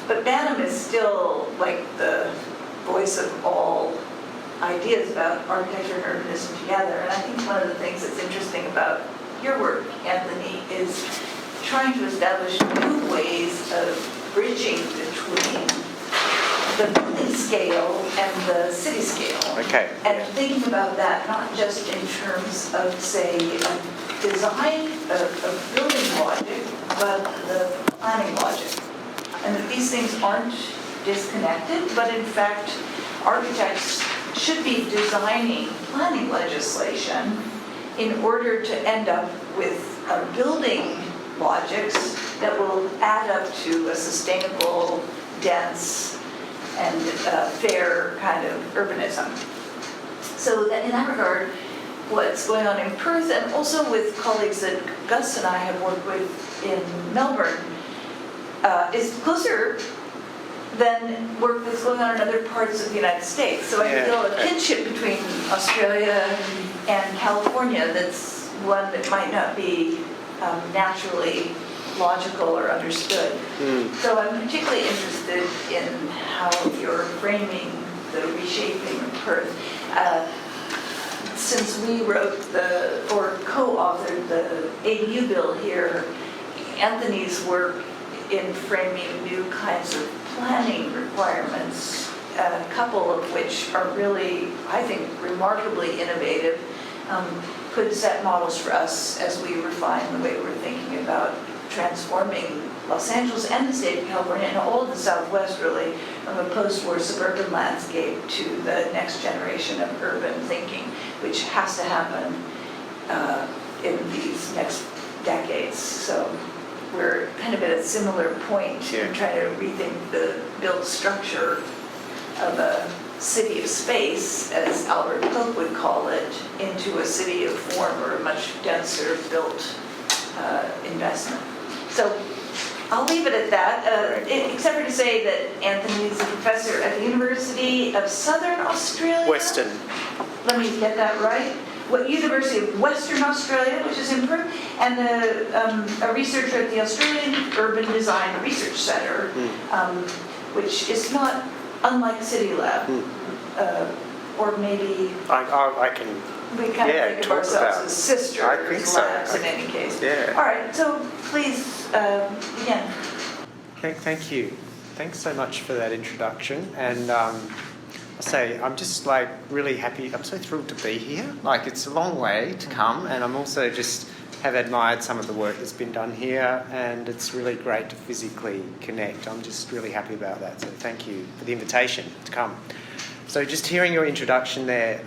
But Banham is still like the voice of all ideas about architecture and urbanism together. And I think one of the things that's interesting about your work, Anthony, is trying to establish new ways of bridging between the building scale and the city scale. Okay. And thinking about that not just in terms of, say, a design of building logic, but the planning logic. And that these things aren't disconnected, but in fact, architects should be designing planning legislation in order to end up with building logics that will add up to a sustainable, dense, and fair kind of urbanism. So that in that regard, what's going on in Perth, and also with colleagues that Gus and I have worked with in Melbourne, is closer than work that's going on in other parts of the United States. So I feel a kinship between Australia and California that's one that might not be naturally logical or understood. So I'm particularly interested in how you're framing the reshaping of Perth. Since we wrote or co-authored the ADU bill here, Anthony's work in framing new kinds of planning requirements, a couple of which are really, I think, remarkably innovative, could set models for us as we refine the way we're thinking about transforming Los Angeles and the state of California and all of the Southwest, really, from a post-war suburban landscape to the next generation of urban thinking, which has to happen in these next decades. So we're kind of at a similar point in trying to rethink the built structure of a city of space, as Albert Koch would call it, into a city of form or a much denser built investment. So I'll leave it at that, except for to say that Anthony is a professor at the University of Southern Australia. Western. Let me get that right. University of Western Australia, which is in Perth, and a researcher at the Australian Urban Design Research Centre, which is not unlike CityLab, or maybe I can. We kind of think of ourselves as sisters labs in any case. Yeah. All right, so please begin. Thank you. Thanks so much for that introduction. And I'll say I'm just like really happy. I'm so thrilled to be here. Like it's a long way to come, and I'm also just have admired some of the work that's been done here, and it's really great to physically connect. I'm just really happy about that. So thank you for the invitation to come. So just hearing your introduction there,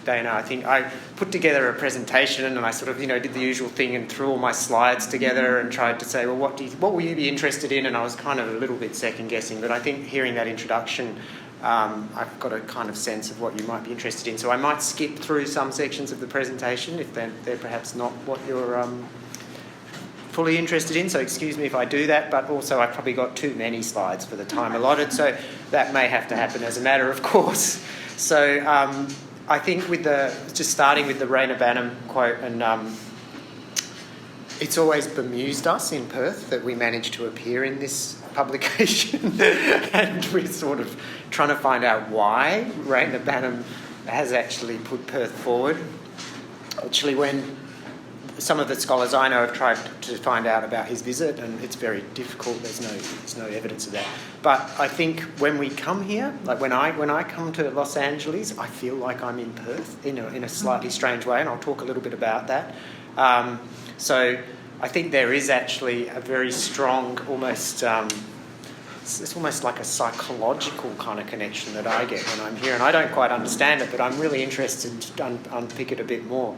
Dana, I think I put together a presentation and I sort of, did the usual thing and threw all my slides together and tried to say, well, what will you be interested in? And I was kind of a little bit second guessing, but I think hearing that introduction, I've got a kind of sense of what you might be interested in. So I might skip through some sections of the presentation if they're perhaps not what you're fully interested in. So excuse me if I do that, but also I've probably got too many slides for the time allotted. So that may have to happen as a matter of course. So I think just starting with the Raina Banham quote, and it's always bemused us in Perth that we managed to appear in this publication and we're sort of trying to find out why Raina Banham has actually put Perth forward. Actually, when some of the scholars I know have tried to find out about his visit, and it's very difficult. There's no evidence of that. But I think when we come here, like when I come to Los Angeles, I feel like I'm in Perth in a slightly strange way, and I'll talk a little bit about that. So I think there is actually a very strong, almost it's almost like a psychological kind of connection that I get when I'm here, and I don't quite understand it, but I'm really interested to unpick it a bit more.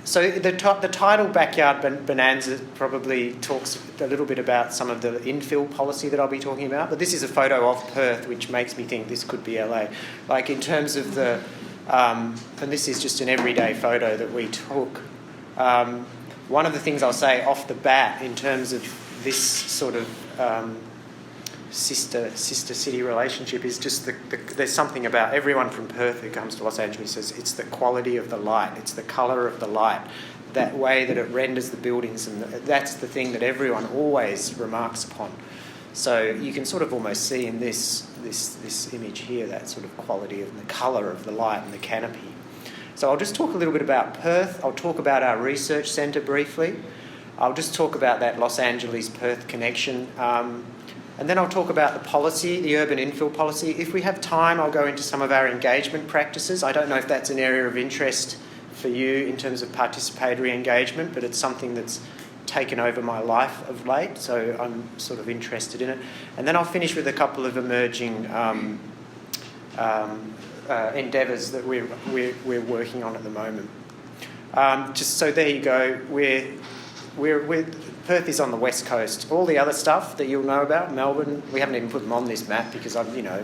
So the title Backyard Bonanza probably talks a little bit about some of the infill policy that I'll be talking about, but this is a photo of Perth which makes me think this could be LA. Like in terms of the, and this is just an everyday photo that we took. One of the things I'll say off the bat in terms of this sort of sister city relationship is just there's something about everyone from Perth who comes to Los Angeles says it's the quality of the light, it's the colour of the light, that way that it renders the buildings, and that's the thing that everyone always remarks upon. So you can sort of almost see in this image here that sort of quality of the colour of the light and the canopy. So I'll just talk a little bit about Perth. I'll talk about our research centre briefly. I'll just talk about that Los Angeles-Perth connection. And then I'll talk about the policy, the urban infill policy. If we have time, I'll go into some of our engagement practices. I don't know if that's an area of interest for you in terms of participatory engagement, but it's something that's taken over my life of late, so I'm sort of interested in it. And then I'll finish with a couple of emerging endeavours that we're working on at the moment. Just so there you go. Perth is on the west coast. All the other stuff that you'll know about, Melbourne, we haven't even put them on this map because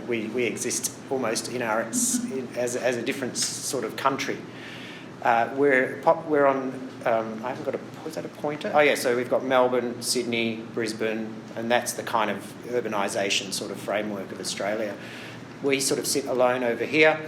we exist almost as a different sort of country. We're on. I haven't got was that a pointer? Oh yeah. So we've got Melbourne, Sydney, Brisbane, and that's the kind of urbanisation sort of framework of Australia. We sort of sit alone over here.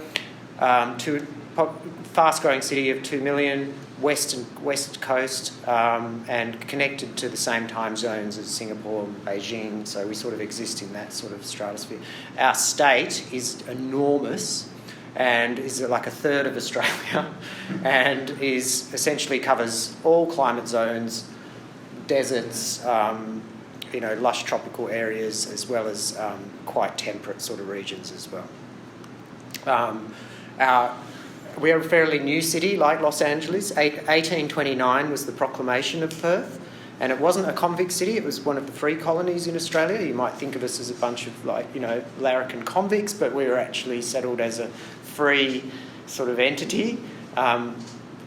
Fast-growing city of 2 million, west coast, and connected to the same time zones as Singapore and Beijing. So we sort of exist in that sort of stratosphere. Our state is enormous and is like a third of Australia, and is essentially covers all climate zones, deserts, lush tropical areas, as well as quite temperate sort of regions as well. We're a fairly new city, like Los Angeles. 1829 was the proclamation of Perth, and it wasn't a convict city. It was one of the free colonies in Australia. You might think of us as a bunch of larrikin convicts, but we were actually settled as a free sort of entity.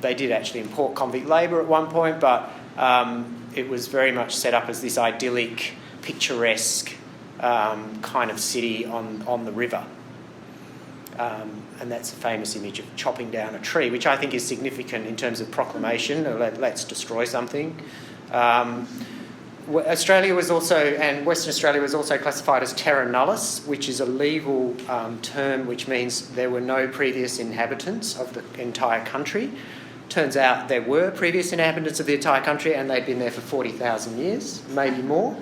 They did actually import convict labour at one point, but it was very much set up as this idyllic, picturesque kind of city on the river. And that's a famous image of chopping down a tree, which I think is significant in terms of proclamation. Let's destroy something. Australia was also, and Western Australia was also classified as terra nullius, which is a legal term which means there were no previous inhabitants of the entire country. Turns out there were previous inhabitants of the entire country, and they'd been there for 40,000 years, maybe more.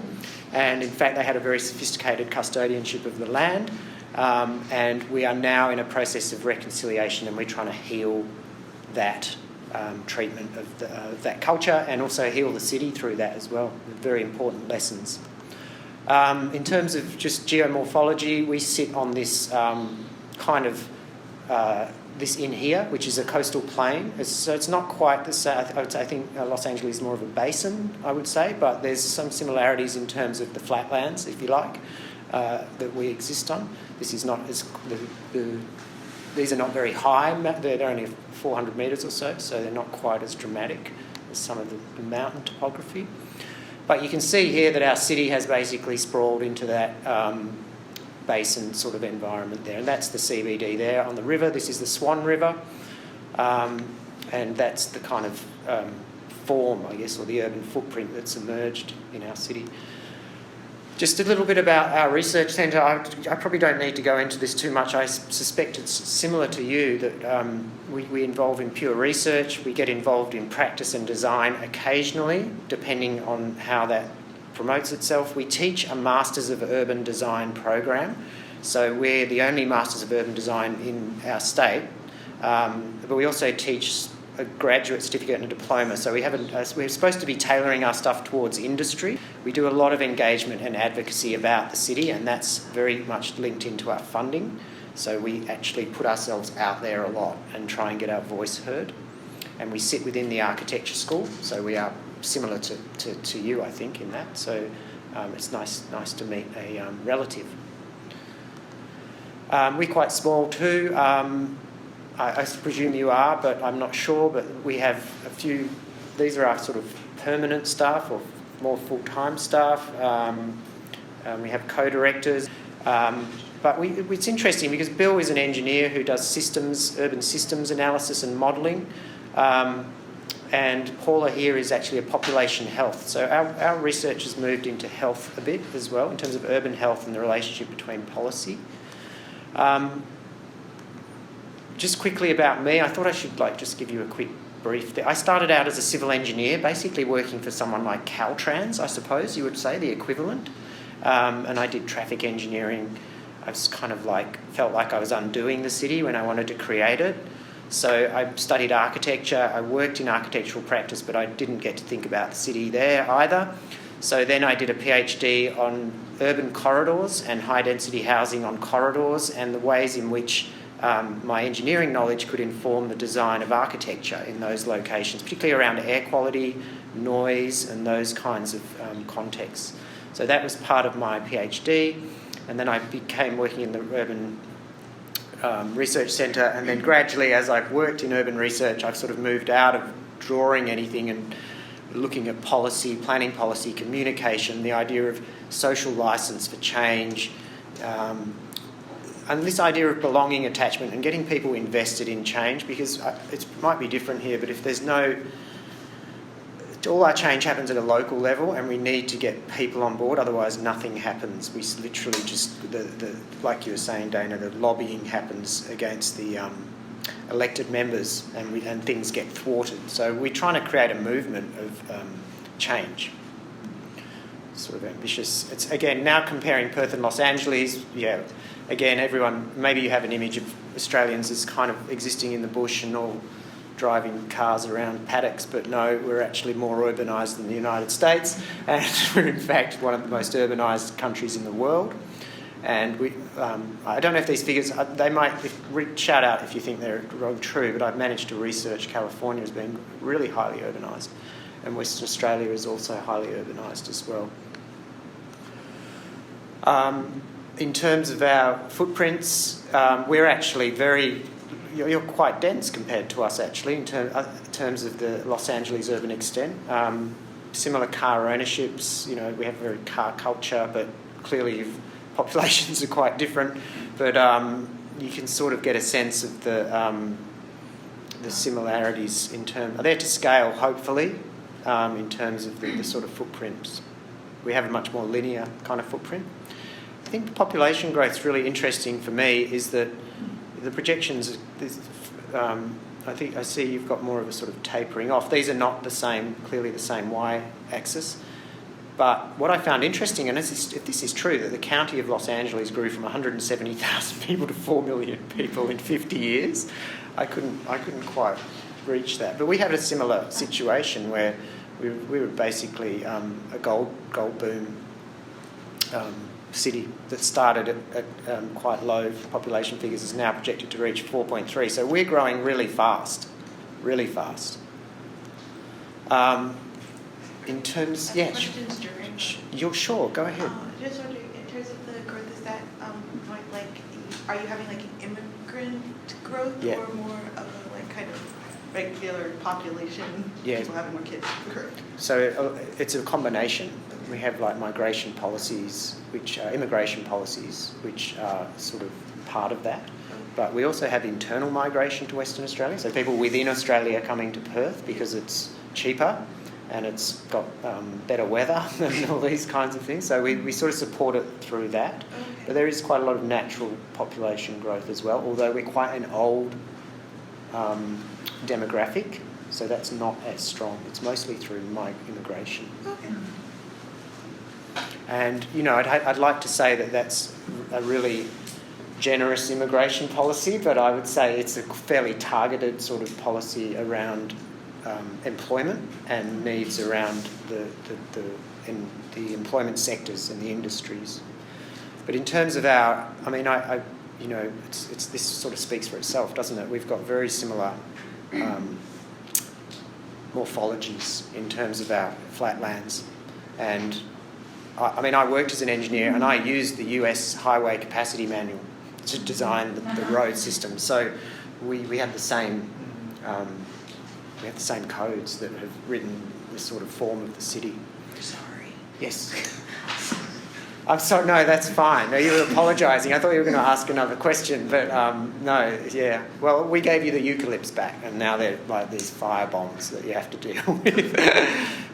And in fact, they had a very sophisticated custodianship of the land. And we are now in a process of reconciliation, and we're trying to heal that treatment of that culture, and also heal the city through that as well. Very important lessons. In terms of just geomorphology, we sit on this this in here, which is a coastal plain. So it's not quite the same. I think Los Angeles is more of a basin, I would say, but there's some similarities in terms of the flatlands, if you like, that we exist on. This is not as these are not very high. They're only 400 metres or so they're not quite as dramatic as some of the mountain topography. But you can see here that our city has basically sprawled into that basin sort of environment there, and that's the CBD there on the river. This is the Swan River, and that's the kind of form, I guess, or the urban footprint that's emerged in our city. Just a little bit about our research centre. I probably don't need to go into this too much. I suspect it's similar to you, that we involve in pure research. We get involved in practice and design occasionally, depending on how that promotes itself. We teach a Masters of Urban Design program. So we're the only Masters of Urban Design in our state. But we also teach a graduate certificate and a diploma. So we're supposed to be tailoring our stuff towards industry. We do a lot of engagement and advocacy about the city, and that's very much linked into our funding. So we actually put ourselves out there a lot and try and get our voice heard. And we sit within the architecture school, so we are similar to you, I think, in that. So it's nice to meet a relative. We're quite small too. I presume you are, but I'm not sure. But we have a few. These are our sort of permanent staff or more full-time staff. We have co-directors. But it's interesting because Bill is an engineer who does urban systems analysis and modelling. And Paula here is actually a population health. So our research has moved into health a bit as well, in terms of urban health and the relationship between policy. Just quickly about me, I thought I should just give you a quick brief there. I started out as a civil engineer, basically working for someone like Caltrans, I suppose you would say, the equivalent. and I did traffic engineering. I was kind of felt like I was undoing the city when I wanted to create it. So I studied architecture. I worked in architectural practice, but I didn't get to think about the city there either. So then I did a PhD on urban corridors and high-density housing on corridors and the ways in which my engineering knowledge could inform the design of architecture in those locations, particularly around air quality, noise, and those kinds of contexts. So that was part of my PhD. And then I became working in the Urban Research Centre, and then gradually, as I've worked in urban research, I've sort of moved out of drawing anything and looking at policy, planning policy, communication, the idea of social licence for change, and this idea of belonging, attachment, and getting people invested in change, because it might be different here, but if there's all our change happens at a local level, and we need to get people on board, otherwise nothing happens. We literally just, like you were saying, Dana, the lobbying happens against the elected members, and things get thwarted. So we're trying to create a movement of change. Sort of ambitious. It's, again, now comparing Perth and Los Angeles, yeah, again, everyone, maybe you have an image of Australians as kind of existing in the bush and all driving cars around paddocks, but no, we're actually more urbanised than the United States, and we're in fact one of the most urbanised countries in the world. And we, I don't know if these figures, they might shout out if you think they're wrong, true, but I've managed to research California as being really highly urbanised, and Western Australia is also highly urbanised as well. In terms of our footprints, we're actually you're quite dense compared to us actually in terms of the Los Angeles urban extent. Similar car ownerships, we have a very car culture, but clearly populations are quite different. But you can sort of get a sense of the similarities they're to scale, hopefully, in terms of the sort of footprints. We have a much more linear kind of footprint. I think the population growth is really interesting for me is that the projections, I see you've got more of a sort of tapering off. These are not clearly the same y-axis. But what I found interesting, and if this is true, that the county of Los Angeles grew from 170,000 people to 4 million people in 50 years, I couldn't quite reach that. But we had a similar situation where we were basically a gold boom city that started at quite low population figures is now projected to reach 4.3. So we're growing really fast. In terms, yeah, questions during. You're sure. Go ahead. Just wondering, in terms of the growth, is that are you having an immigrant growth or more of a kind of regular population? Yeah. People having more kids growth. So it's a combination. We have migration policies, immigration policies, which are sort of part of that. But we also have internal migration to Western Australia. So people within Australia coming to Perth because it's cheaper and it's got better weather and all these kinds of things. So we sort of support it through that. Okay. But there is quite a lot of natural population growth as well, although we're quite an old demographic, so that's not as strong. It's mostly through immigration. Okay. And, I'd like to say that that's a really generous immigration policy, but I would say it's a fairly targeted sort of policy around employment and needs around the employment sectors and the industries. But in terms of this sort of speaks for itself, doesn't it? We've got very similar morphologies in terms of our flatlands. And I worked as an engineer and I used the US Highway Capacity Manual to design the road system. So we have the same codes that have written this sort of form of the city. Sorry. Yes. I'm sorry. No, that's fine. No, you were apologising. I thought you were going to ask another question, but no. Yeah. Well, we gave you the eucalypts back, and now they're like these fire bombs that you have to deal with.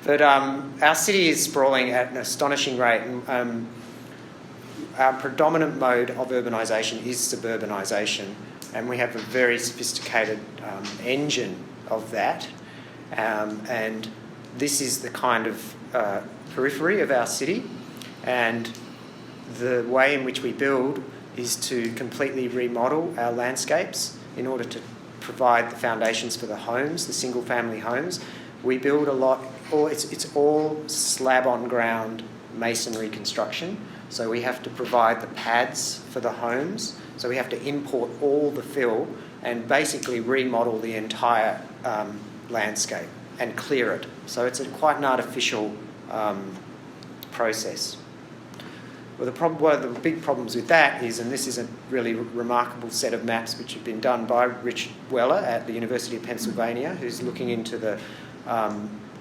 But our city is sprawling at an astonishing rate. And, our predominant mode of urbanisation is suburbanisation, and we have a very sophisticated engine of that. And this is the kind of periphery of our city. And the way in which we build is to completely remodel our landscapes in order to provide the foundations for the homes, the single-family homes. We build a lot, it's all slab-on-ground masonry construction, so we have to provide the pads for the homes, so we have to import all the fill and basically remodel the entire landscape and clear it. So it's quite an artificial process. Well, one of the big problems with that is, and this is a really remarkable set of maps which have been done by Richard Weller at the University of Pennsylvania, who's looking into the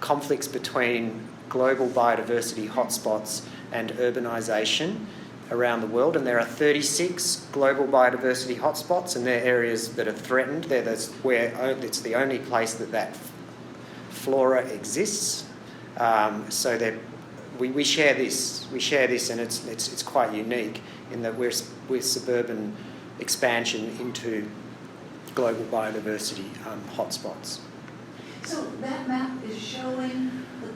conflicts between global biodiversity hotspots and urbanisation around the world. And there are 36 global biodiversity hotspots, and they're areas that are threatened. It's the only place that flora exists. So we share this, and it's quite unique in that we're suburban expansion into global biodiversity hotspots. So that map is showing the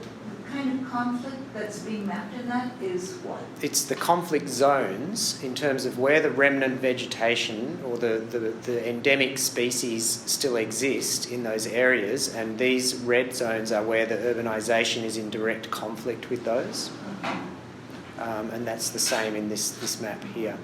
kind of conflict that's being mapped in that is what? It's the conflict zones in terms of where the remnant vegetation or the endemic species still exist in those areas, and these red zones are where the urbanisation is in direct conflict with those. And that's the same in this map here.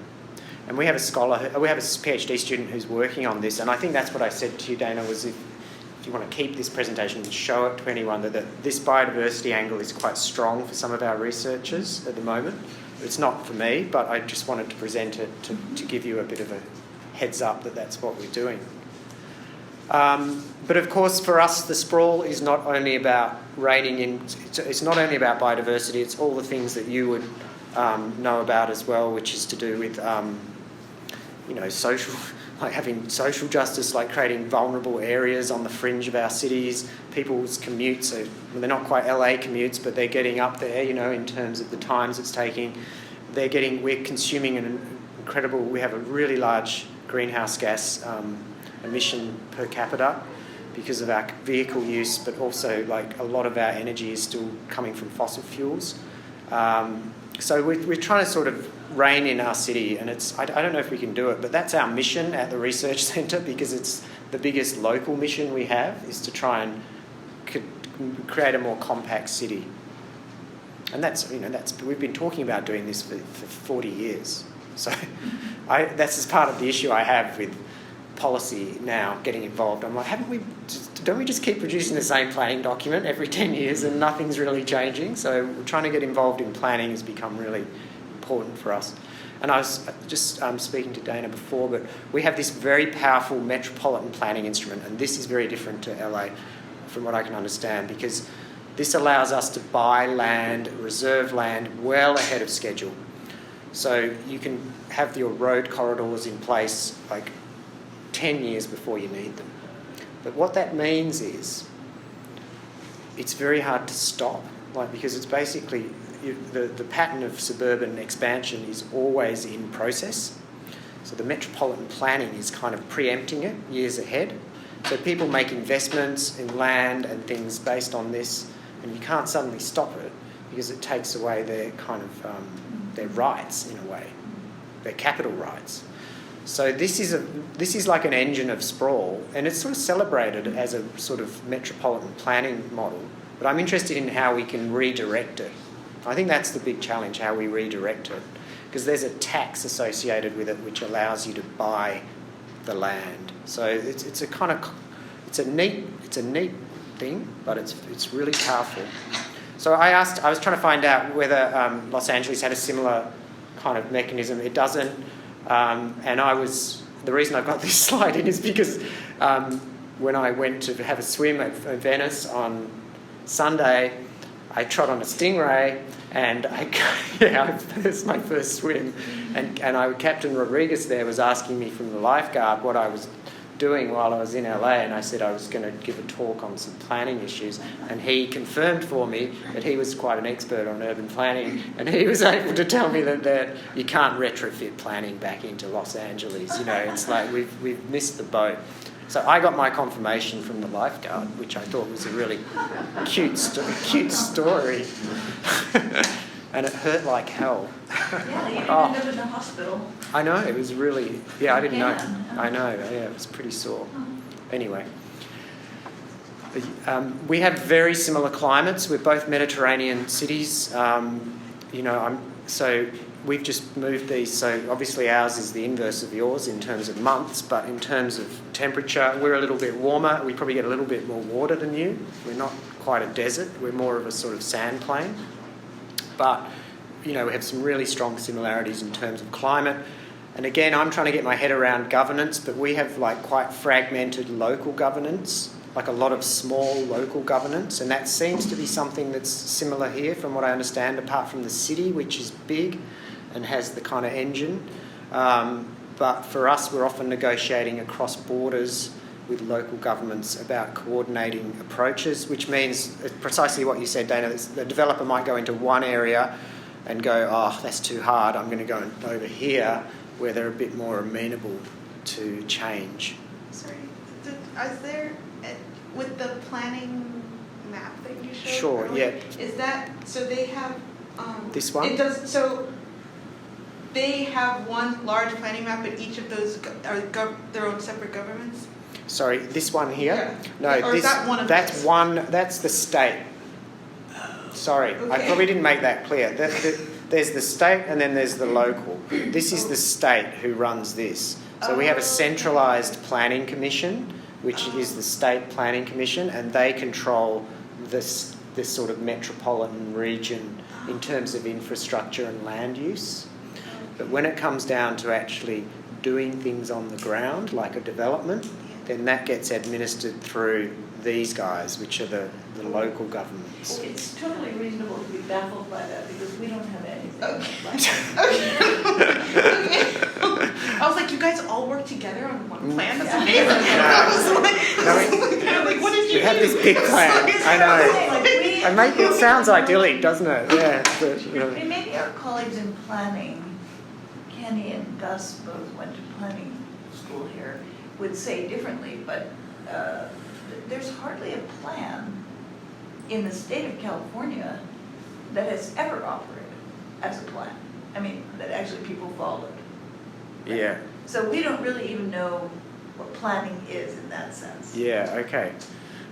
And we have a PhD student who's working on this, and I think that's what I said to you, Dana, was if you want to keep this presentation and show it to anyone, that this biodiversity angle is quite strong for some of our researchers at the moment. It's not for me, but I just wanted to present it to give you a bit of a heads up that that's what we're doing. But of course, for us, the sprawl is not only about reining in, it's not only about biodiversity, it's all the things that you would know about as well, which is to do with, social, like having social justice, like creating vulnerable areas on the fringe of our cities, people's commutes. So they're not quite LA commutes, but they're getting up there, in terms of the times it's taking. We're consuming we have a really large greenhouse gas emission per capita because of our vehicle use, but also like a lot of our energy is still coming from fossil fuels. So we're trying to sort of rein in our city, and I don't know if we can do it, but that's our mission at the research centre, because it's the biggest local mission we have, is to try and create a more compact city. And we've been talking about doing this for 40 years. So that's as part of the issue I have with policy now, getting involved. I'm like, don't we just keep producing the same planning document every 10 years and nothing's really changing? So trying to get involved in planning has become really important for us. And I was just speaking to Dana before, but we have this very powerful metropolitan planning instrument, and this is very different to LA from what I can understand, because this allows us to buy land, reserve land, well ahead of schedule. So you can have your road corridors in place like 10 years before you need them. But what that means is it's very hard to stop, because it's basically the pattern of suburban expansion is always in process. So the metropolitan planning is kind of preempting it years ahead. So people make investments in land and things based on this, and you can't suddenly stop it because it takes away their kind of their rights in a way, their capital rights. So this is like an engine of sprawl, and it's sort of celebrated as a sort of metropolitan planning model. But I'm interested in how we can redirect it. I think that's the big challenge, how we redirect it, because there's a tax associated with it which allows you to buy the land. So it's a neat thing, but it's really powerful. So I was trying to find out whether Los Angeles had a similar kind of mechanism. It doesn't. And the reason I've got this slide in is because when I went to have a swim at Venice on Sunday, I trod on a stingray, and it's my first swim, and Captain Rodriguez there was asking me from the lifeguard what I was doing while I was in LA, and I said I was going to give a talk on some planning issues, and he confirmed for me that he was quite an expert on urban planning, and he was able to tell me that you can't retrofit planning back into Los Angeles. It's like we've missed the boat. So I got my confirmation from the lifeguard, which I thought was a really cute story. and it hurt like hell. Yeah, you Oh. ended up in the hospital. I know, it was really, I didn't know. Again. I know, yeah, it was pretty sore. Oh. Anyway. We have very similar climates. We're both Mediterranean cities. So we've just moved these. So obviously ours is the inverse of yours in terms of months, but in terms of temperature, we're a little bit warmer. We probably get a little bit more water than you. We're not quite a desert. We're more of a sort of sand plain. But, we have some really strong similarities in terms of climate. And again, I'm trying to get my head around governance, but we have quite fragmented local governance, like a lot of small local governance, and that seems to be something that's similar here from what I understand, apart from the city, which is big and has the kind of engine. But for us, we're often negotiating across borders with local governments about coordinating approaches, which means precisely what you said, Dana. The developer might go into one area and go, oh, that's too hard, I'm going to go over here, where they're a bit more amenable to change. Sorry, is there, with the planning map that you showed? Sure, earlier, yeah. Is that, so they have... This one? It does, so they have one large planning map, but each of those are their own separate governments? Sorry, this one here? Yeah. No, Or is that one of that's those? one. That's the state. Sorry, I Okay. probably didn't make that clear. There's the state and then there's the local. This is the state who runs this. So we have a centralised planning commission, which is the state planning commission, and they control this sort of metropolitan region in terms of infrastructure and land use. But when it comes down to actually doing things on the ground, like a development, then that gets administered through these guys, which are the local governments. Well, it's totally reasonable to be baffled by that because we don't have anything like that. Okay. I was like, you guys all work together on one plan? That's Yeah. amazing. I was No, like, what did you We have do? this big plan. I know. Like It sounds idyllic, doesn't it? Yeah. Maybe our colleagues in planning, Kenny and Gus both went to planning school here, would say differently, but there's hardly a plan in the state of California that has ever operated as a plan. I mean, that actually people followed. Yeah. So we don't really even know what planning is in that sense. Yeah. Okay.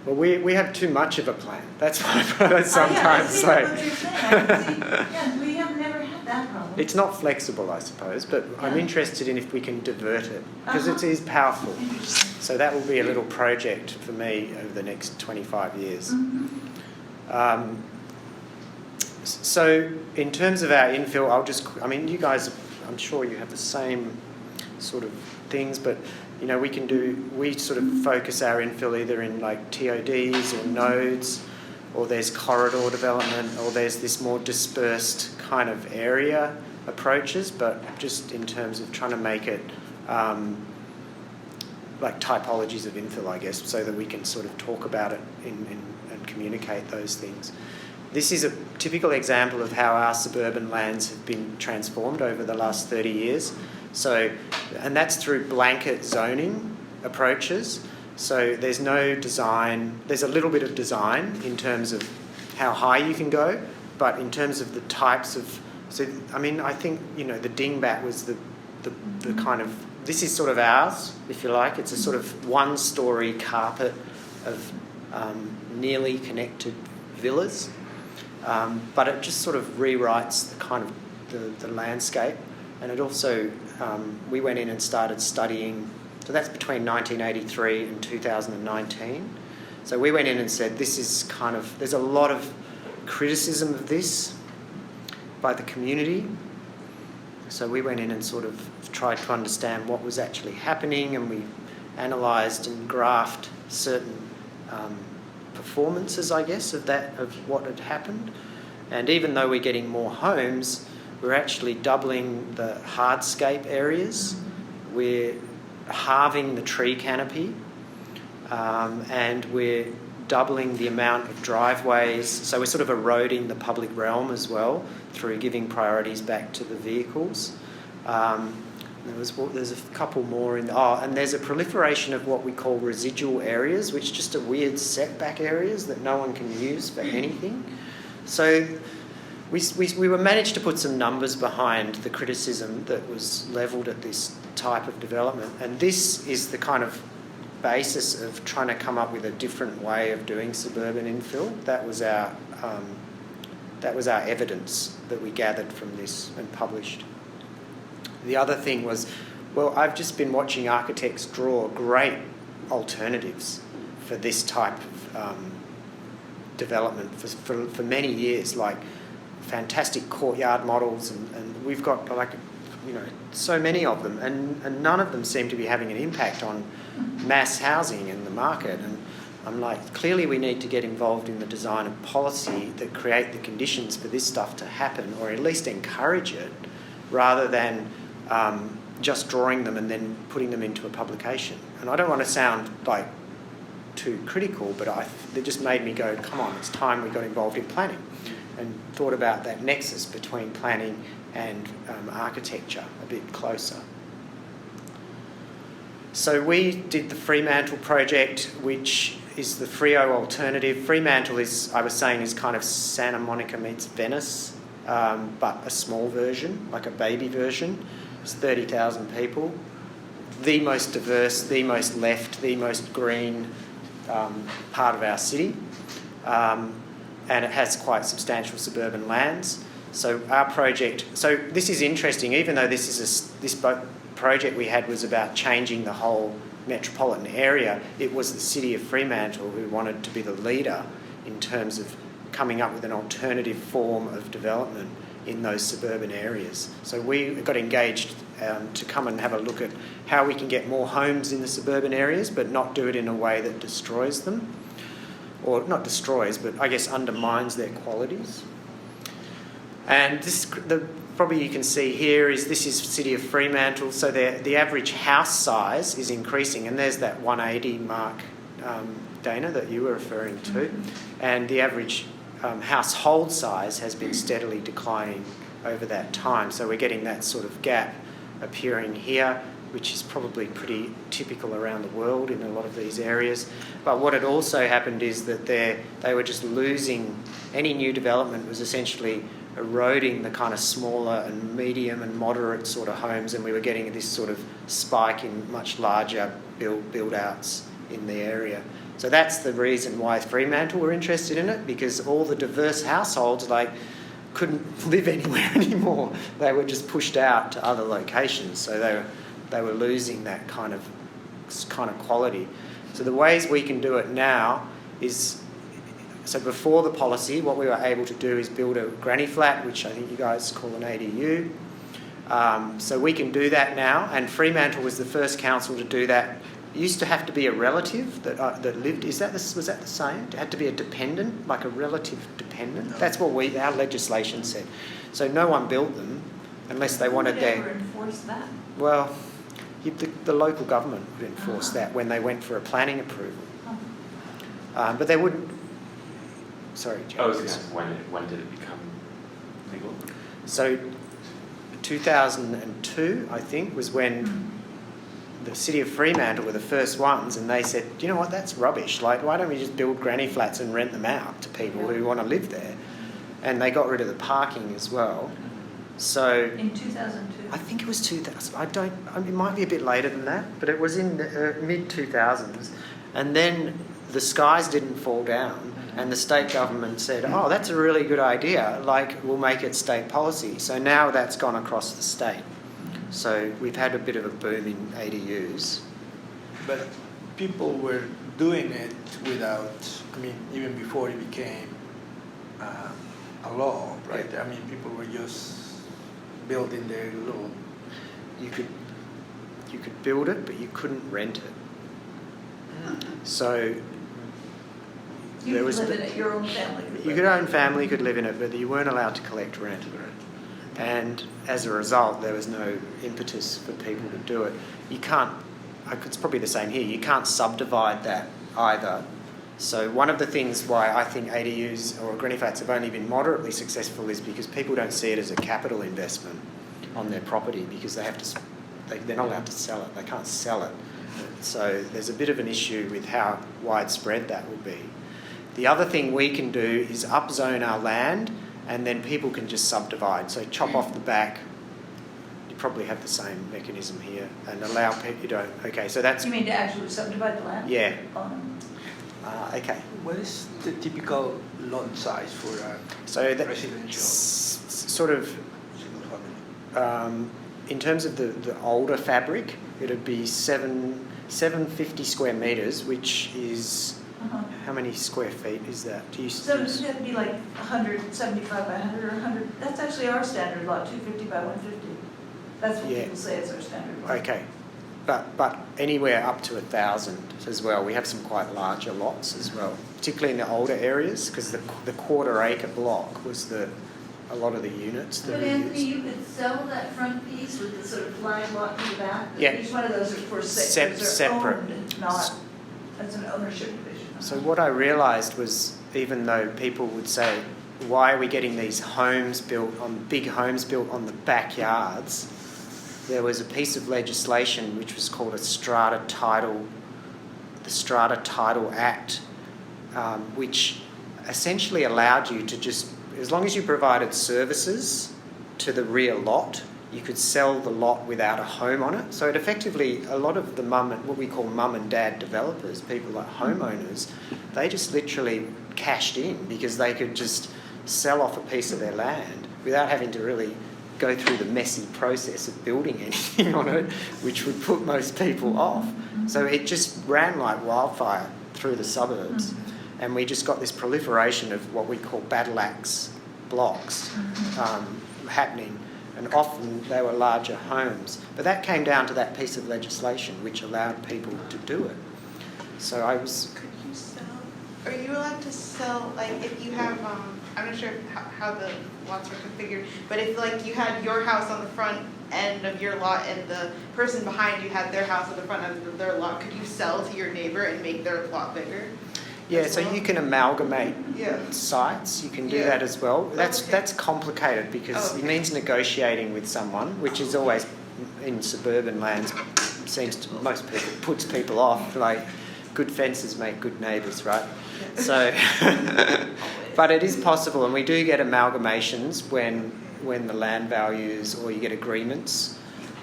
Well, we have too much of a plan. That's what I sometimes I see say. what you're saying. I see. Yeah, we have never had that problem. It's not flexible, I suppose, but I'm Yeah. interested in if we can divert it because Uh-huh. it is powerful. Interesting. So that will be a little project for me over the next 25 years. Mhm. So in terms of our infill, you guys, I'm sure you have the same sort of things, but we sort of focus our infill either in like TODs or nodes, or there's corridor development, or there's this more dispersed kind of area approaches, but just in terms of trying to make it like typologies of infill, I guess, so that we can sort of talk about it and communicate those things. This is a typical example of how our suburban lands have been transformed over the last 30 years. And that's through blanket zoning approaches. So there's no design, there's a little bit of design in terms of how high you can go, but in terms of the types of, I think, the dingbat was the kind of, this is sort of ours, if you like. It's a sort of one-storey carpet of nearly connected villas, but it just sort of rewrites the kind of the landscape. And it also, we went in and started studying, so that's between 1983 and 2019. So we went in and said, there's a lot of criticism of this by the community. So we went in and sort of tried to understand what was actually happening, and we analysed and graphed certain performances, I guess, of what had happened. And even though we're getting more homes, we're actually doubling the hardscape areas. We're halving the tree canopy, and we're doubling the amount of driveways. So we're sort of eroding the public realm as well through giving priorities back to the vehicles. There's a couple more and there's a proliferation of what we call residual areas, which just are weird setback areas that no one can use for anything. So we were managed to put some numbers behind the criticism that was levelled at this type of development, and this is the kind of basis of trying to come up with a different way of doing suburban infill. That was our evidence that we gathered from this and published. The other thing was, well, I've just been watching architects draw great alternatives for this type of development for many years, like fantastic courtyard models, and we've got so many of them, and none of them seem to be having an impact on mass housing in the market. And I'm like, clearly we need to get involved in the design of policy that create the conditions for this stuff to happen, or at least encourage it, rather than just drawing them and then putting them into a publication. And I don't want to sound like too critical, but it just made me go, come on, it's time we got involved in planning and thought about that nexus between planning and architecture a bit closer. So we did the Fremantle project, which is the Frio alternative. Fremantle is, I was saying, is kind of Santa Monica meets Venice, but a small version, like a baby version. It's 30,000 people. The most diverse, the most left, the most green part of our city. And it has quite substantial suburban lands. So our project, so this is interesting, even though this project we had was about changing the whole metropolitan area, it was the city of Fremantle who wanted to be the leader in terms of coming up with an alternative form of development in those suburban areas. So we got engaged to come and have a look at how we can get more homes in the suburban areas, but not do it in a way that destroys them. Or not destroys, but I guess undermines their qualities. And probably you can see here this is City of Fremantle. So the average house size is increasing, and there's that 180 mark, Dana, that you were referring to. And the average household size has been steadily declining over that time. So we're getting that sort of gap appearing here, which is probably pretty typical around the world in a lot of these areas. But what had also happened is that they were just losing, any new development was essentially eroding the kind of smaller and medium and moderate sort of homes, and we were getting this sort of spike in much larger build-outs in the area. So that's the reason why Fremantle were interested in it, because all the diverse households couldn't live anywhere anymore. They were just pushed out to other locations, so they were losing that kind of quality. So the ways we can do it now is, so before the policy, what we were able to do is build a granny flat, which I think you guys call an ADU. So we can do that now, and Fremantle was the first council to do that. It used to have to be a relative that lived. Was that the same? It had to be a dependent, like a relative dependent. No. That's what our legislation said. So no one built them unless they wanted their. Who would ever enforce that? Well, the local government would enforce that when they went for a planning approval. But they wouldn't. Sorry, James. I was going to ask, when did it become legal? So 2002, I think, was when the city of Fremantle were the first ones, and they said, you know what, that's rubbish. Like, why don't we just build granny flats and rent them out to people who want to live there? And they got rid of the parking as well. So in 2002? I think it was 2000. It might be a bit later than that, but it was in the mid-2000s. And then the skies didn't fall down, and the state government said, oh, that's a really good idea, like, we'll make it state policy. So now that's gone across the state. So we've had a bit of a boom in ADUs. But people were doing it without, even before it became a law, right? People were just building their little... You could build it, but you couldn't rent it. So you could live in it, your own family could live in it. Your own family could live in it, but you weren't allowed to collect rent. And as a result, there was no impetus for people to do it. You can't, it's probably the same here, you can't subdivide that either. So one of the things why I think ADUs or granny flats have only been moderately successful is because people don't see it as a capital investment on their property, because they're not allowed to sell it, they can't sell it. So there's a bit of an issue with how widespread that will be. The other thing we can do is upzone our land and then people can just subdivide. So chop off the back. You probably have the same mechanism here, and allow people. You don't. Okay, so that's. You mean to actually subdivide the land? Yeah. Okay. What is the typical lot size for a So that residential sort of. single family? In terms of the older fabric, it'd be 750 square meters, which is how many square feet is that? Do you So does it have to be like 175 by 100 or 100? That's actually our standard lot, 250 by 150. That's what Yeah. people say is our standard lot. Okay, but anywhere up to 1,000 as well. We have some quite larger lots as well, particularly in the older areas, because the quarter acre block was a lot of the units that But we Anthony, used. you could sell that front piece with the sort of flag lot in the back? Yeah. Each one of those are for Separate. owned, not as an ownership division. So what I realised was, even though people would say, why are we getting these big homes built on the backyards, there was a piece of legislation which was called the Strata Title Act, which essentially allowed you to just, as long as you provided services to the rear lot, you could sell the lot without a home on it. So it effectively, a lot of the what we call mum and dad developers, people like homeowners, they just literally cashed in because they could just sell off a piece of their land without having to really go through the messy process of building anything on it, which would put most people off. So it just ran like wildfire through the suburbs. And we just got this proliferation of what we call battle axe blocks happening. And often they were larger homes. But that came down to that piece of legislation which allowed people to do it. So I was... Could you sell, are you allowed to sell, like if you have, I'm not sure how the lots are configured, but if like you had your house on the front end of your lot and the person behind you had their house on the front end of their lot, could you sell to your neighbor and make their lot bigger? Yeah, so you can amalgamate Yeah. sites. You can do Yeah. that as well. That's Okay. that's complicated because it means negotiating with someone, which is always in suburban lands most people puts people off. Like good fences make good neighbours, right? So, but it is possible, and we do get amalgamations when the land values or you get agreements.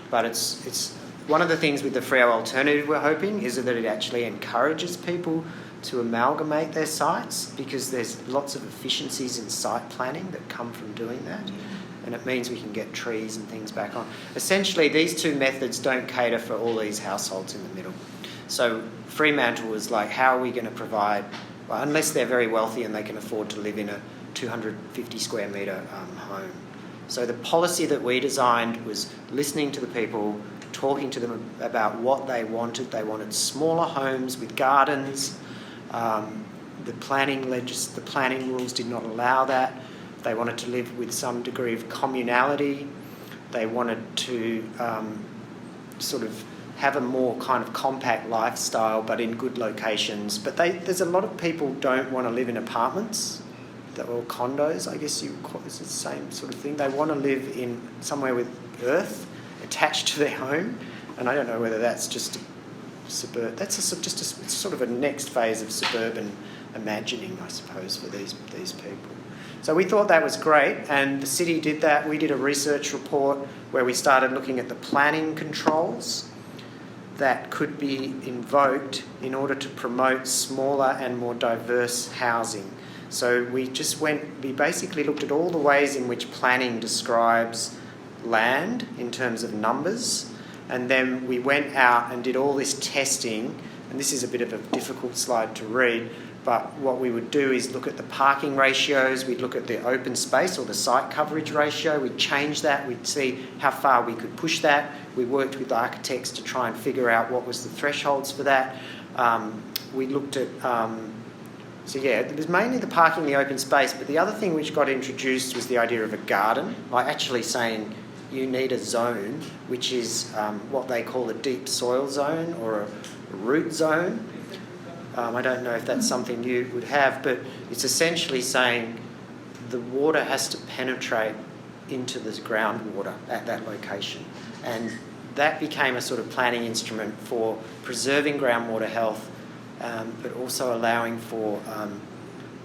But it's one of the things with the Freo alternative we're hoping is that it actually encourages people to amalgamate their sites because there's lots of efficiencies in site planning that come from doing that, and it means we can get trees and things back on. Essentially, these two methods don't cater for all these households in the middle. So Fremantle was like, how are we going to provide, well, unless they're very wealthy and they can afford to live in a 250 square metre home. So the policy that we designed was listening to the people, talking to them about what they wanted. They wanted smaller homes with gardens. The planning rules did not allow that. They wanted to live with some degree of communality. They wanted to sort of have a more kind of compact lifestyle, but in good locations. But there's a lot of people don't want to live in apartments or condos. I guess it's the same sort of thing. They want to live in somewhere with earth attached to their home, and I don't know whether that's just it's sort of a next phase of suburban imagining, I suppose, for these people. So we thought that was great, and the city did that. We did a research report where we started looking at the planning controls that could be invoked in order to promote smaller and more diverse housing. So we basically looked at all the ways in which planning describes land in terms of numbers. And then we went out and did all this testing, and this is a bit of a difficult slide to read, but what we would do is look at the parking ratios, we'd look at the open space or the site coverage ratio, we'd change that, we'd see how far we could push that. We worked with architects to try and figure out what was the thresholds for that. We looked at, it was mainly the parking, the open space, but the other thing which got introduced was the idea of a garden, like actually saying, you need a zone which is what they call a deep soil zone or a root zone. I don't know if that's something you would have, but it's essentially saying the water has to penetrate into the groundwater at that location. And that became a sort of planning instrument for preserving groundwater health, but also allowing for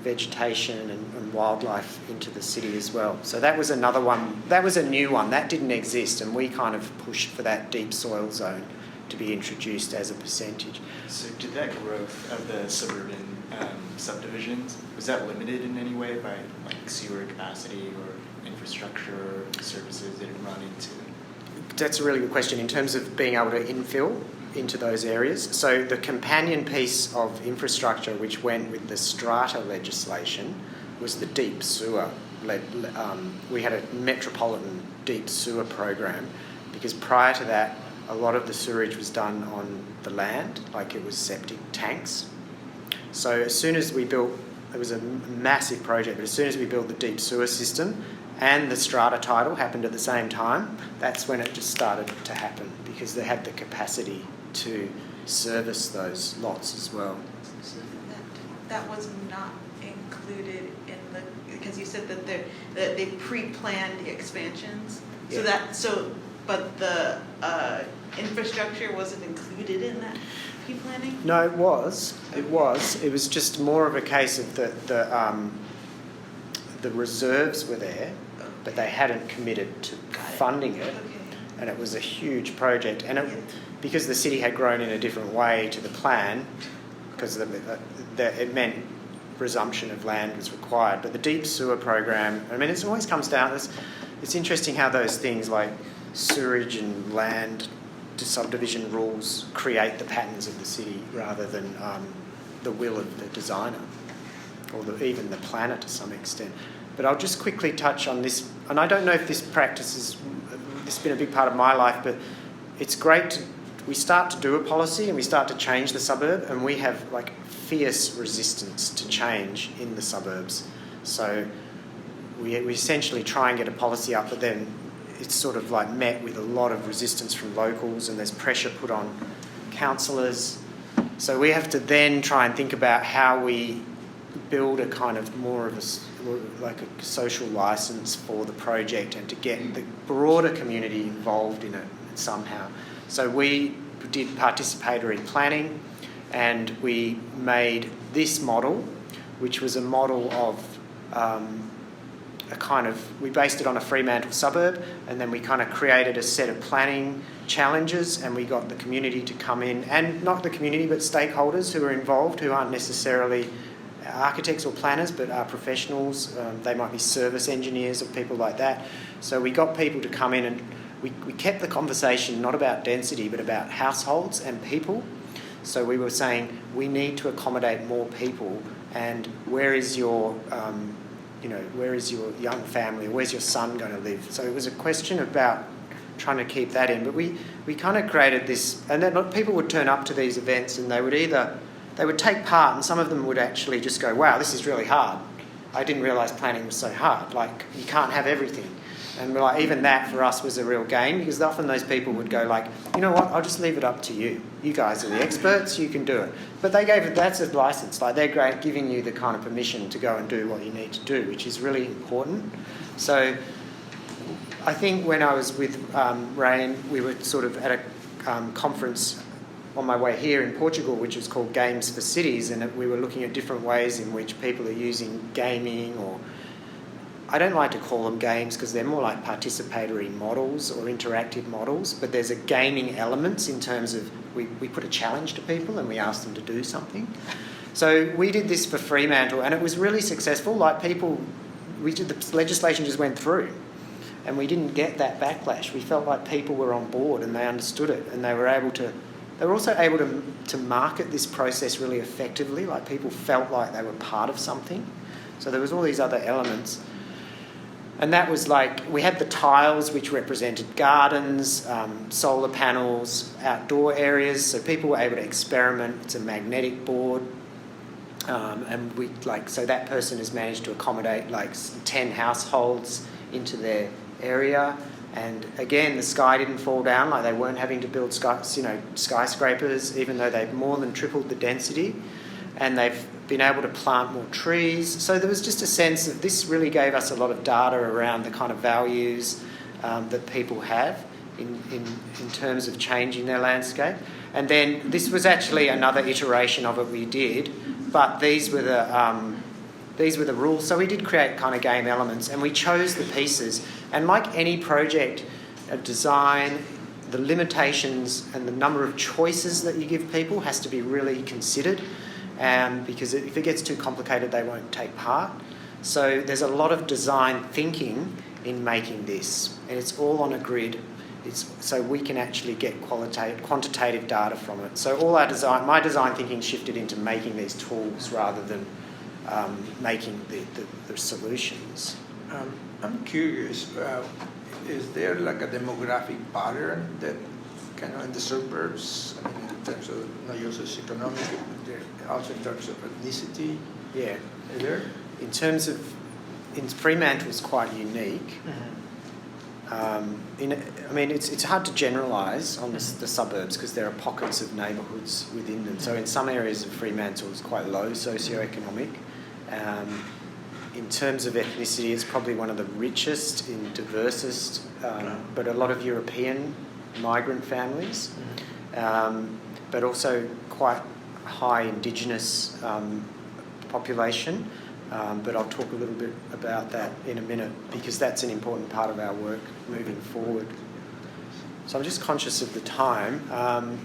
vegetation and wildlife into the city as well. So that was another one, that was a new one, that didn't exist, and we kind of pushed for that deep soil zone to be introduced as a percentage. So did that growth of the suburban subdivisions, was that limited in any way by like sewer capacity or infrastructure services that it run into? That's a really good question in terms of being able to infill into those areas. So the companion piece of infrastructure which went with the strata legislation was the deep sewer. We had a metropolitan deep sewer program because prior to that a lot of the sewerage was done on the land, like it was septic tanks. So as soon as we built, it was a massive project, but as soon as we built the deep sewer system and the strata title happened at the same time, that's when it just started to happen because they had the capacity to service those lots as well. So that was not included in the, because you said that they pre-planned expansions. Yeah. But the infrastructure wasn't included in that pre-planning? No, it was. It was. It was just more of a case of the reserves were there, but they hadn't committed to funding it. Okay. And it was a huge project. And because the city had grown in a different way to the plan, because it meant resumption of land was required. But the deep sewer program, I mean, it always comes down to this. It's interesting how those things like sewerage and land to subdivision rules create the patterns of the city rather than the will of the designer or even the planner to some extent. But I'll just quickly touch on this, and I don't know if this practice this has been a big part of my life, but it's great we start to do a policy and we start to change the suburb, and we have like fierce resistance to change in the suburbs. So we essentially try and get a policy up, but then it's sort of like met with a lot of resistance from locals, and there's pressure put on councillors. So we have to then try and think about how we build a kind of more of a social licence for the project and to get the broader community involved in it somehow. So we did participatory planning, and we made this model, which was a model of we based it on a Fremantle suburb, and then we kind of created a set of planning challenges, and we got the community to come in, and not the community but stakeholders who are involved, who aren't necessarily architects or planners but are professionals. They might be service engineers or people like that. So we got people to come in, and we kept the conversation not about density but about households and people. So we were saying we need to accommodate more people, and where is your where is your young family? Where's your son going to live? So it was a question about trying to keep that in. But we kind of created this, and then people would turn up to these events, and they would take part, and some of them would actually just go, wow, this is really hard. I didn't realise planning was so hard. Like, you can't have everything. And we're like, even that for us was a real game, because often those people would go like, you know what, I'll just leave it up to you. You guys are the experts, you can do it. But that's a licence. Like, they're great, giving you the kind of permission to go and do what you need to do, which is really important. So I think when I was with Rain, we were sort of at a conference on my way here in Portugal, which was called Games for Cities, and we were looking at different ways in which people are using gaming, or I don't like to call them games because they're more like participatory models or interactive models, but there's a gaming element in terms of we put a challenge to people and we ask them to do something. So we did this for Fremantle, and it was really successful. Like, the legislation just went through, and we didn't get that backlash. We felt like people were on board and they understood it, and they were also able to market this process really effectively. Like, people felt like they were part of something. So there was all these other elements. And that was like, we had the tiles which represented gardens, solar panels, outdoor areas, so people were able to experiment. It's a magnetic board. So that person has managed to accommodate like 10 households into their area. And again, the sky didn't fall down, like they weren't having to build skyscrapers, even though they've more than tripled the density. And they've been able to plant more trees. So there was just a sense of this really gave us a lot of data around the kind of values that people have in terms of changing their landscape. And then this was actually another iteration of it we did, but these were these were the rules. So we did create kind of game elements, and we chose the pieces. And like any project of design, the limitations and the number of choices that you give people has to be really considered, because if it gets too complicated, they won't take part. So there's a lot of design thinking in making this, and it's all on a grid. So we can actually get quantitative data from it. So all my design thinking shifted into making these tools rather than making the solutions. I'm curious, is there like a demographic pattern that kind of in the suburbs, I mean, in terms of not just socioeconomic, but also in terms of ethnicity? Yeah. Is there? In terms of, Fremantle is quite unique. It's hard to generalise on the suburbs because there are pockets of neighbourhoods within them. So in some areas of Fremantle it's quite low socioeconomic. In terms of ethnicity, it's probably one of the richest and diversest, but a lot of European migrant families, but also quite high Indigenous population. But I'll talk a little bit about that in a minute because that's an important part of our work moving forward. So I'm just conscious of the time,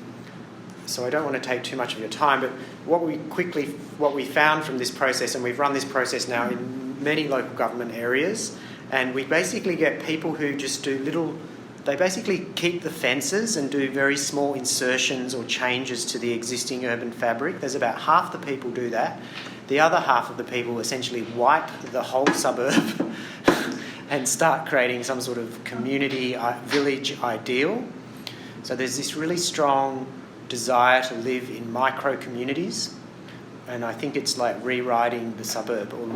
so I don't want to take too much of your time, but what we found from this process, and we've run this process now in many local government areas, and we basically get people who just they basically keep the fences and do very small insertions or changes to the existing urban fabric. There's about half the people do that. The other half of the people essentially wipe the whole suburb and start creating some sort of community village ideal. So there's this really strong desire to live in micro communities, and I think it's like rewriting the suburb or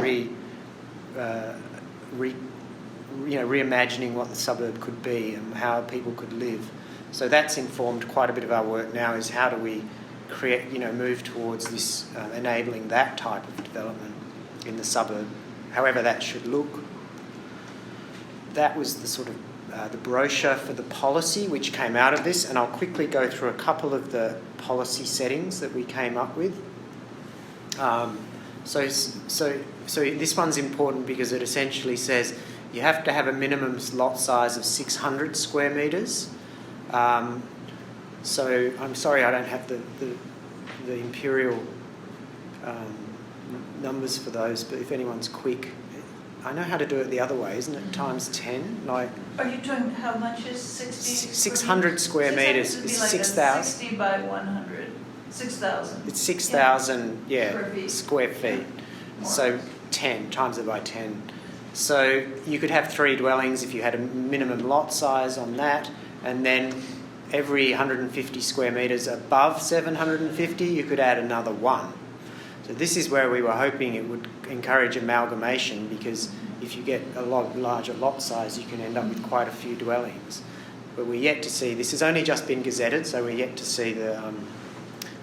reimagining what the suburb could be and how people could live. So that's informed quite a bit of our work now, is how do we move towards this, enabling that type of development in the suburb, however that should look. That was the sort of the brochure for the policy which came out of this, and I'll quickly go through a couple of the policy settings that we came up with. So this one's important because it essentially says you have to have a minimum lot size of 600 square metres. So I'm sorry I don't have the imperial numbers for those, but if anyone's quick, I know how to do it the other way, isn't it? Times 10, like. Are you doing how much is 60? 600 square metres is 6,000. 60 by 100, 6,000. It's 6,000, Yeah. square feet. More. So 10 times it by 10. So you could have 3 dwellings if you had a minimum lot size on that, and then every 150 square metres above 750, you could add another 1. So this is where we were hoping it would encourage amalgamation, because if you get a lot larger lot size, you can end up with quite a few dwellings. But we're yet to see, this has only just been gazetted, so we're yet to see the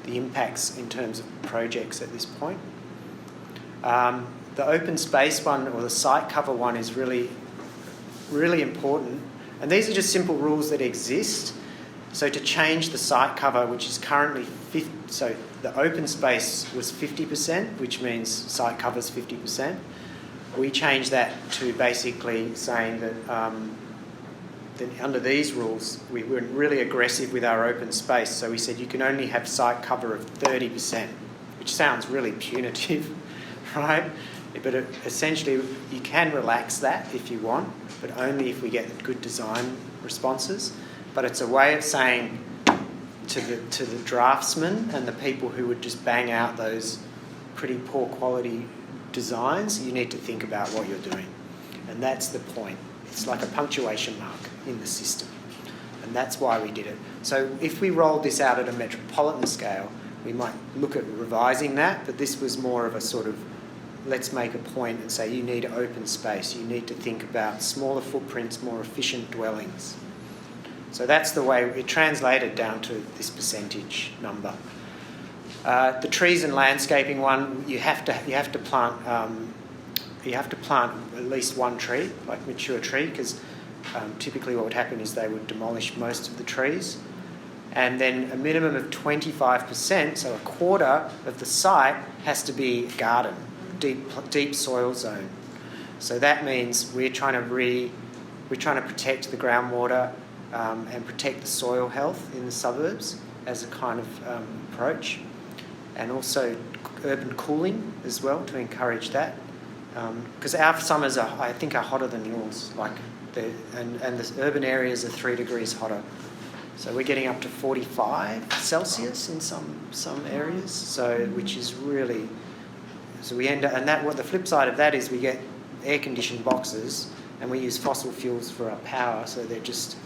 impacts in terms of projects at this point. The open space one, or the site cover one, is really, really important. And these are just simple rules that exist. So to change the site cover, which is currently 50, so the open space was 50%, which means site cover's 50%. We changed that to basically saying that, that under these rules, we were really aggressive with our open space. So we said you can only have site cover of 30%, which sounds really punitive, right? But essentially, you can relax that if you want, but only if we get good design responses. But it's a way of saying to the draftsmen and the people who would just bang out those pretty poor quality designs, you need to think about what you're doing. And that's the point. It's like a punctuation mark in the system. And that's why we did it. So if we rolled this out at a metropolitan scale, we might look at revising that, but this was more of a sort of, let's make a point and say you need open space. You need to think about smaller footprints, more efficient dwellings. So that's the way it translated down to this percentage number. The trees and landscaping one, you have to plant at least one tree, like mature tree, because typically what would happen is they would demolish most of the trees. And then a minimum of 25%, so a quarter of the site has to be garden. deep soil zone. So that means we're trying to protect the groundwater and protect the soil health in the suburbs as a kind of approach, and also urban cooling as well to encourage that, because our summers are hotter than yours, and the urban areas are 3 degrees hotter. So we're getting up to 45 Celsius in some areas. So which is really, so we end up, and that what the flip side of that is we get air conditioned boxes and we use fossil fuels for our power. So they're just,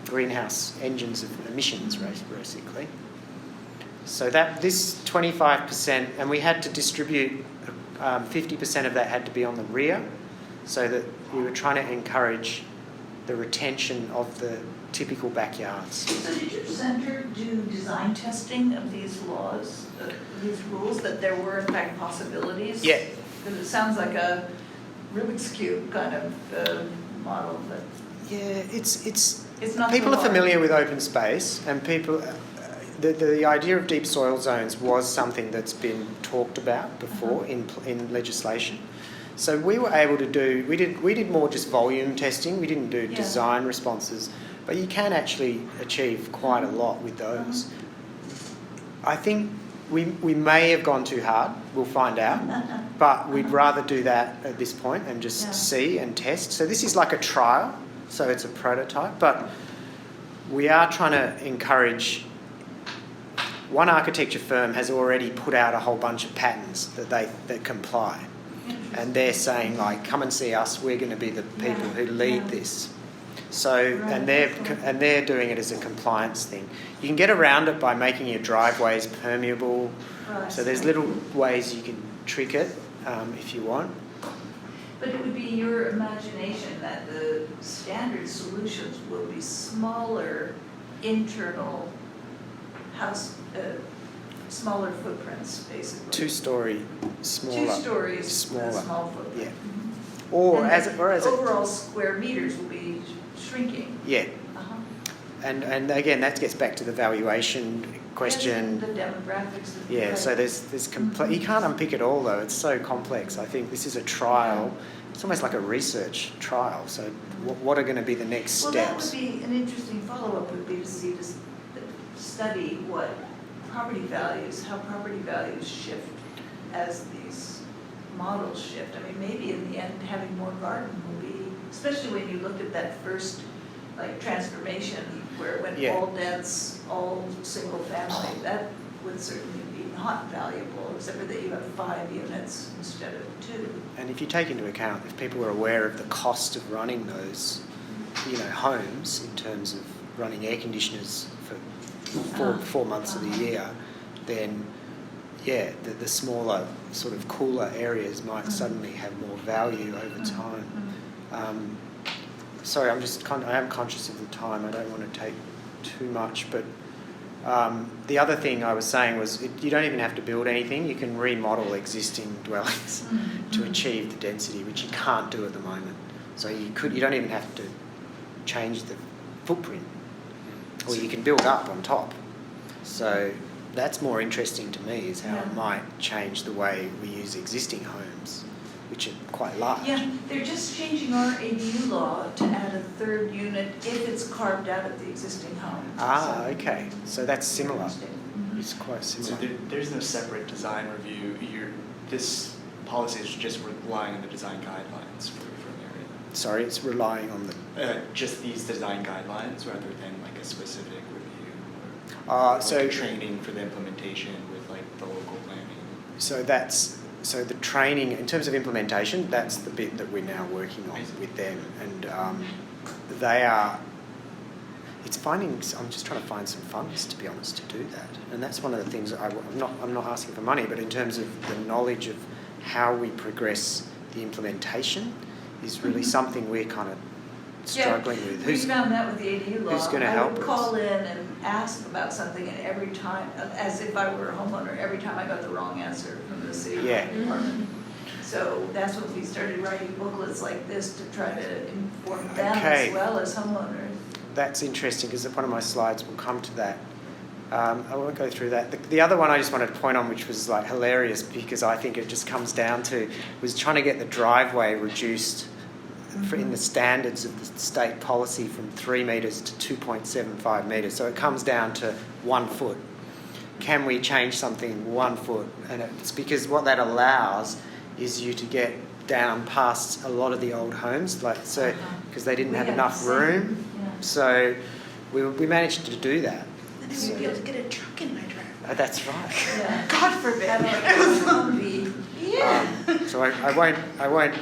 greenhouse engines of emissions basically. So this 25%, and we had to distribute 50% of that had to be on the rear, so that we were trying to encourage the retention of the typical backyards. So did your center do design testing of these laws, these rules, that there were in fact possibilities? Yeah. Because it sounds like a Rubik's Cube kind of model, but Yeah, it's not people so are hard. familiar with open space, and people. The idea of deep soil zones was something that's been talked about before in legislation. So we were able to do, we did more just volume testing, we didn't do design responses, but you can actually achieve quite a lot with those. I think we may have gone too hard, we'll find out, but we'd rather do that at this point and just see and test. So this is like a trial, so it's a prototype, but we are trying to encourage. One architecture firm has already put out a whole bunch of patterns that comply. And they're saying, come and see us, we're going to be the people who lead this. So, and they're doing it as a compliance thing. You can get around it by making your driveways permeable. So there's little ways you can trick it if you want. But it would be your imagination that the standard solutions will be smaller internal house, smaller footprints, basically. 2-story, smaller. 2 stories, smaller. with a small footprint. Yeah. Mhm. Or And as the a overall square meters will be shrinking. yeah. Uh-huh. And again, that gets back to the valuation question. And the demographics. Of the Yeah, so place. there's you can't unpick it all though. It's so complex. I think this is a trial. It's almost like a research trial. So what are going to be the next Well, that steps? would be an interesting follow-up. Would be to study what how property values shift as these models shift. I mean, maybe in the end, having more garden will be, especially when you looked at that first transformation where it went all dense, all single family. That would certainly be not valuable, except for that you have 5 units instead of 2. And if you take into account, if people are aware of the cost of running those, homes in terms of running air conditioners for 4 months of the year, then the smaller sort of cooler areas might suddenly have more value over time. Sorry, I am conscious of the time. I don't want to take too much, but the other thing I was saying was you don't even have to build anything. You can remodel existing dwellings to achieve the density, which you can't do at the moment. So you don't even have to change the footprint, or you can build up on top. So that's more interesting to me, is how it might change the way we use existing homes, which are quite large. Yeah, they're just changing our ADU law to add a 3rd unit if it's carved out of the existing home. Okay. So that's similar. Mhm. It's quite So similar. there's no separate design review. This policy is just relying on the design guidelines for an area. Sorry, it's relying on the... Just these design guidelines rather than a specific review or training for the implementation with the local planning. So the training, in terms of implementation, that's the bit that we're now working on with them, and they are. I'm just trying to find some funds, to be honest, to do that, and that's one of the things I'm not asking for money, but in terms of the knowledge of how we progress the implementation is really something we're kind of struggling with. We found that with the ADU law. Who's going to help us? I would call in and ask about something, and every time, as if I were a homeowner, every time I got the wrong answer from the city department. So that's when we started writing booklets like this to try to inform them as well as homeowners. That's interesting, because one of my slides will come to that. I won't go through that. The other one I just wanted to point on, which was like hilarious because I think it just comes down to, was trying to get the driveway reduced in the standards of the state policy from 3 metres to 2.75 metres. So it comes down to 1 foot. Can we change something 1 foot? And it's because what that allows is you to get down past a lot of the old homes, like so, because they didn't have enough room. Yeah. So we managed to do that. Then I would be able to get a truck in my driveway. That's right. Yeah. God forbid. Yeah. So I won't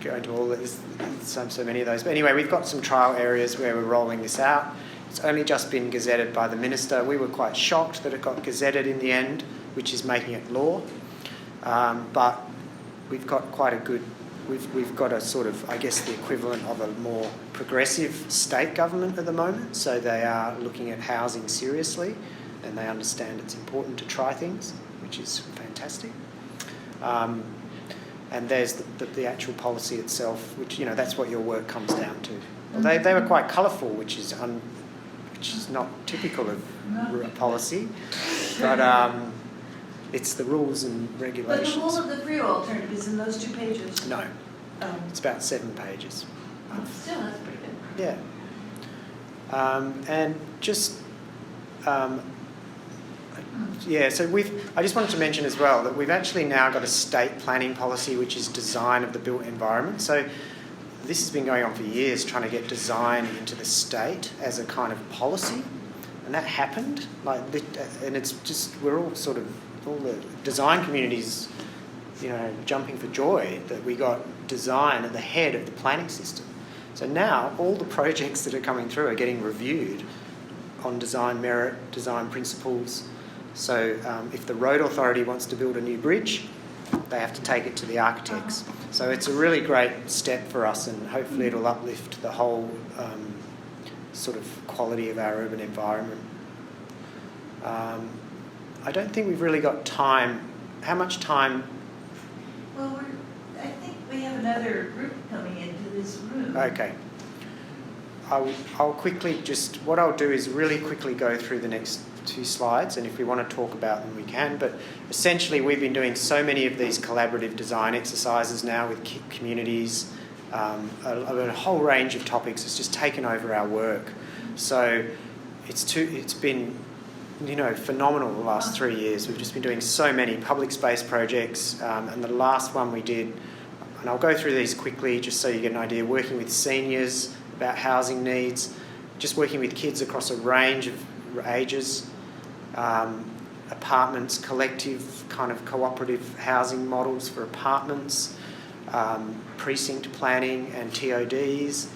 go into all of this, so many of those. But anyway, we've got some trial areas where we're rolling this out. It's only just been gazetted by the minister. We were quite shocked that it got gazetted in the end, which is making it law. But we've got quite a good, we've got a sort of, I guess, the equivalent of a more progressive state government at the moment. So they are looking at housing seriously, and they understand it's important to try things, which is fantastic. And there's the actual policy itself, which, that's what your work comes down to. Well, they were quite colourful, which is not typical of a policy, but it's the rules and regulations. But the whole of the free alternative is in those 2 pages. No, it's about 7 pages. Still, that's pretty good. Yeah. And just, so I just wanted to mention as well that we've actually now got a state planning policy, which is design of the built environment. So this has been going on for years, trying to get design into the state as a kind of policy. And that happened, and it's just, we're all sort of, all the design communities, jumping for joy that we got design at the head of the planning system. So now all the projects that are coming through are getting reviewed on design merit, design principles. So if the road authority wants to build a new bridge, they have to take it to the architects. So it's a really great step for us, and hopefully it'll uplift the whole sort of quality of our urban environment. I don't think we've really got time. How much time? Well, I think we have another group coming into this room. Okay. I'll quickly what I'll do is really quickly go through the next 2 slides, and if we want to talk about them, we can. But essentially, we've been doing so many of these collaborative design exercises now with communities, a whole range of topics. It's just taken over our work. So it's been phenomenal the last 3 years. We've just been doing so many public space projects, and the last one we did, and I'll go through these quickly just so you get an idea, working with seniors about housing needs, just working with kids across a range of ages, apartments, collective kind of cooperative housing models for apartments, precinct planning and TODs,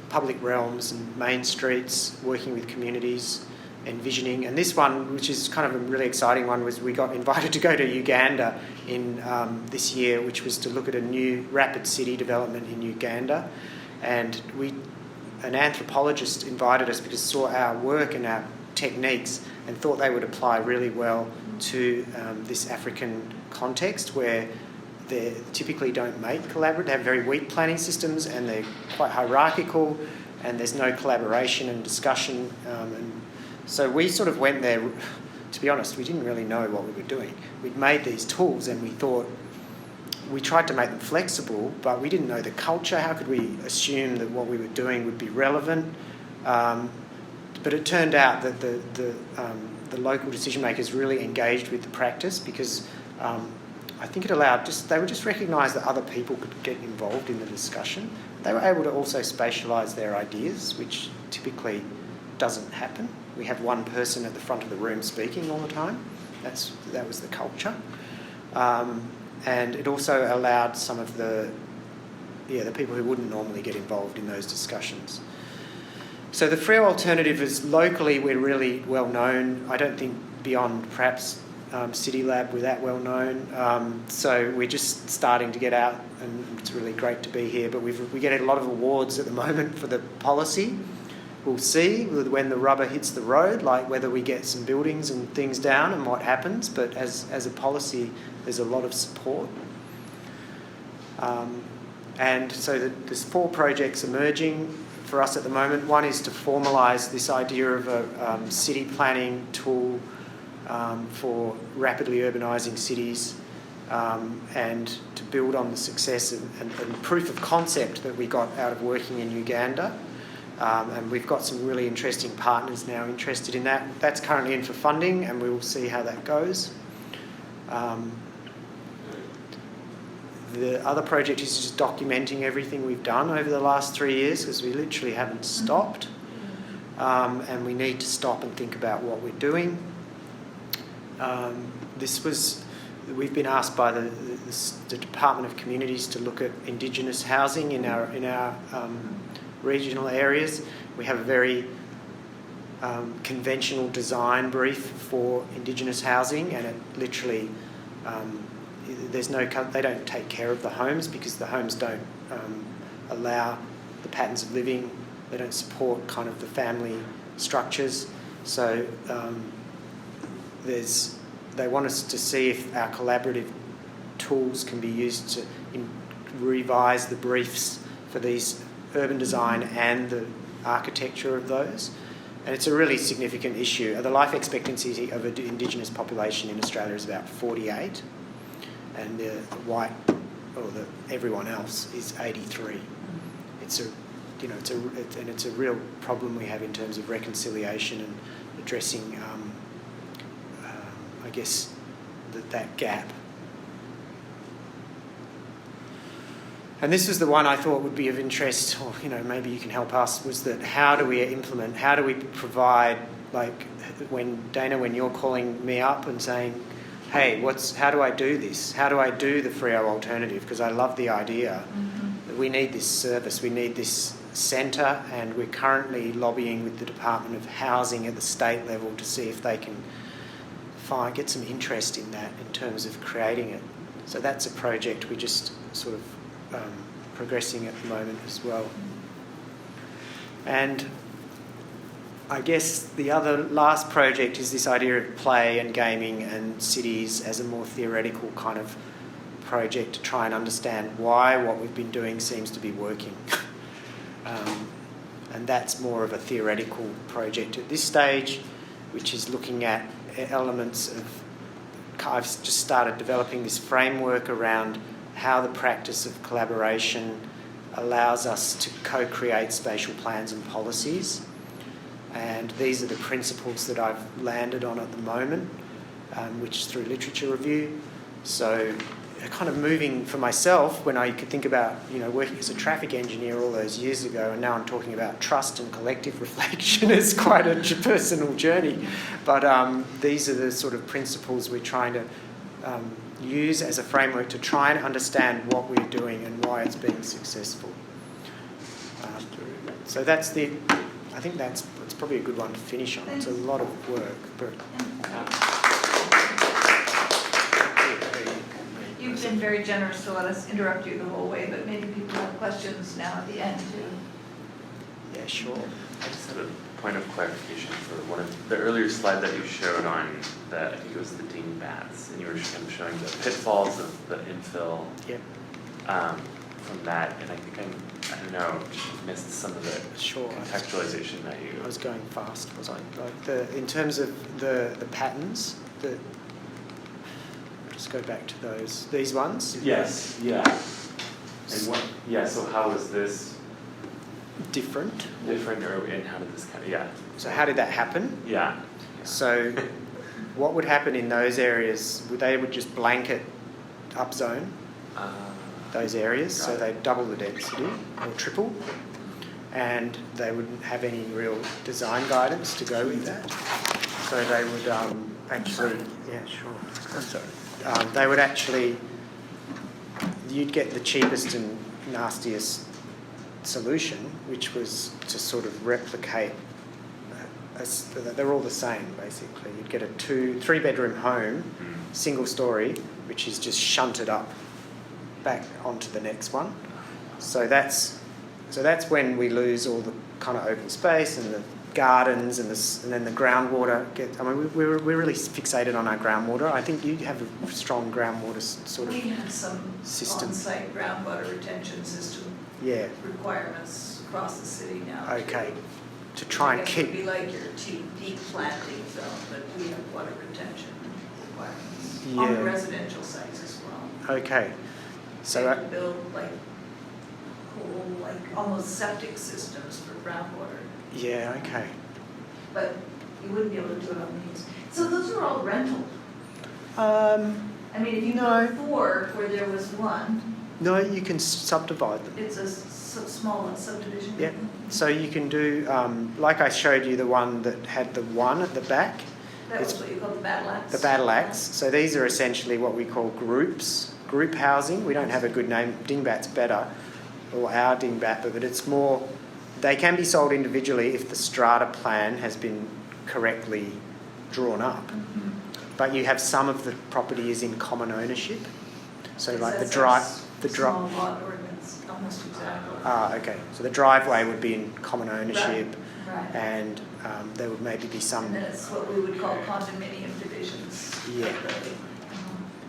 public realms and main streets, working with communities, envisioning. And this one, which is kind of a really exciting one, was we got invited to go to Uganda in this year, which was to look at a new rapid city development in Uganda. And an anthropologist invited us because saw our work and our techniques and thought they would apply really well to this African context where they typically don't make collaborative. They have very weak planning systems and they're quite hierarchical and there's no collaboration and discussion. And so we sort of went there, to be honest, we didn't really know what we were doing. We'd made these tools and we tried to make them flexible, but we didn't know the culture. How could we assume that what we were doing would be relevant? But it turned out that the local decision makers really engaged with the practice because I think it allowed they would just recognise that other people could get involved in the discussion. They were able to also spatialise their ideas, which typically doesn't happen. We have one person at the front of the room speaking all the time. That was the culture. And it also allowed some of the people who wouldn't normally get involved in those discussions. So the free alternative is locally we're really well known. I don't think beyond perhaps CityLab we're that well known. So we're just starting to get out and it's really great to be here. But we get a lot of awards at the moment for the policy. We'll see when the rubber hits the road, like whether we get some buildings and things down and what happens. But as a policy, there's a lot of support. And so there's 4 projects emerging for us at the moment. One is to formalise this idea of a city planning tool for rapidly urbanising cities, and to build on the success and proof of concept that we got out of working in Uganda. And we've got some really interesting partners now interested in that. That's currently in for funding, and we will see how that goes. The other project is just documenting everything we've done over the last 3 years, because we literally haven't stopped. And we need to stop and think about what we're doing. We've been asked by the Department of Communities to look at Indigenous housing in our regional areas. We have a very conventional design brief for Indigenous housing, and it literally they don't take care of the homes, because the homes don't allow the patterns of living. They don't support kind of the family structures. So they want us to see if our collaborative tools can be used to revise the briefs for these urban design and the architecture of those. And it's a really significant issue. The life expectancy of the Indigenous population in Australia is about 48, and the white, or everyone else, is 83. It's a real problem we have in terms of reconciliation and addressing, I guess, that gap. And this was the one I thought would be of interest, or maybe you can help us, was that how do we provide, like when you're calling me up and saying, hey, how do I do this? How do I do the Freo alternative? Because I love the idea that we need this service, we need this centre, and we're currently lobbying with the Department of Housing at the state level to see if they can get some interest in that in terms of creating it. So that's a project we just sort of progressing at the moment as well. And I guess the last project is this idea of play and gaming and cities as a more theoretical kind of project to try and understand why what we've been doing seems to be working. And that's more of a theoretical project at this stage, which is looking at elements of... I've just started developing this framework around how the practice of collaboration allows us to co-create spatial plans and policies. And these are the principles that I've landed on at the moment, which is through literature review. So kind of moving for myself, when I could think about working as a traffic engineer all those years ago, and now I'm talking about trust and collective reflection is quite a personal journey. But these are the sort of principles we're trying to use as a framework to try and understand what we're doing and why it's being successful. So I think it's probably a good one to finish on. It's a lot of work, but... You've been very generous to let us interrupt you the whole way, but maybe people have questions now at the end too. Yeah, sure. I just had a point of clarification for one of the earlier slide that you showed on I think it was the dingbats, and you were kind of showing the pitfalls of the infill. Yep. From that, and I think I don't know, just missed some of the contextualization that you... I was going fast, was I? Like in terms of the patterns, just go back to these ones. Yes, yeah. And so how was this different, and how did this So how did that happen? Yeah. So what would happen in those areas, they would just blanket upzone those areas, so they'd double the density or triple, and they wouldn't have any real design guidance to go with that. So they would actually, I'm sorry. They would actually, you'd get the cheapest and nastiest solution, which was to sort of replicate, they're all the same basically. You'd get a 3-bedroom home, single story, which is just shunted up back onto the next one. So that's when we lose all the kind of open space and the gardens and then the groundwater we're really fixated on our groundwater. I think you have a strong groundwater sort of we have some system. on-site groundwater retention system Yeah. requirements across the city now. Okay. To try and It keep. would be like your deep planting zone, but we have water retention requirements on Yeah. residential sites as well. Okay. So They can build like whole, like almost septic systems for groundwater, yeah. Okay. but you wouldn't be able to do it on these. So those are all rental. I mean, if you No. build 4 where there was 1, No, you can subdivide them. it's a small subdivision. Yeah. So you can do, like I showed you, the one that had the 1 at the back, That was what you call the battle axe. the battle axe. So these are essentially what we call groups, group housing. We don't have a good name. Dingbat's better, or our dingbat, but it's more. They can be sold individually if the strata plan has been correctly drawn up. Mhm. But you have some of the property is in common ownership. So It like the says drive, that's small lot ordinance, almost exactly. okay. So the driveway would be in common ownership, Right. and there would maybe be some. And then it's what we would call condominium divisions. Yeah.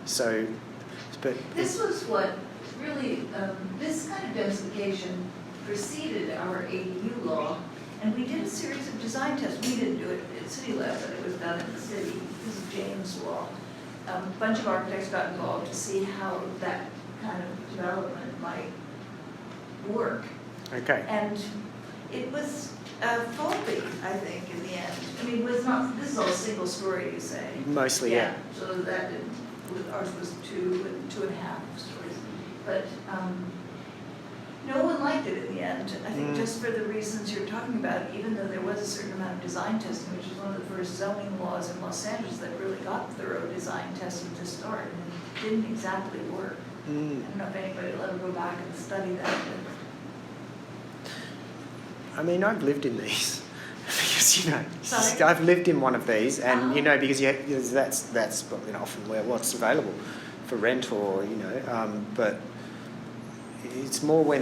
So, but This was what really, this kind of densification preceded our ADU law, and we did a series of design tests. We didn't do it at CityLab, but it was done in the city. This is James' law. A bunch of architects got involved to see how that kind of development might work. okay. And it was faulty, I think, in the end. I mean, it was not, this is all single story, you say. Mostly, yeah. So that didn't, ours was 2 and 2.5 stories. But no one liked it in the end. I think just for the reasons you're talking about, even though there was a certain amount of design testing, which is one of the first zoning laws in Los Angeles that really got thorough design testing to start, and it didn't exactly work. I don't know if anybody will ever go back and study that. I mean, I've lived in these because Sorry? I've lived in one of these, and because that's often what's available for rent, or but it's more when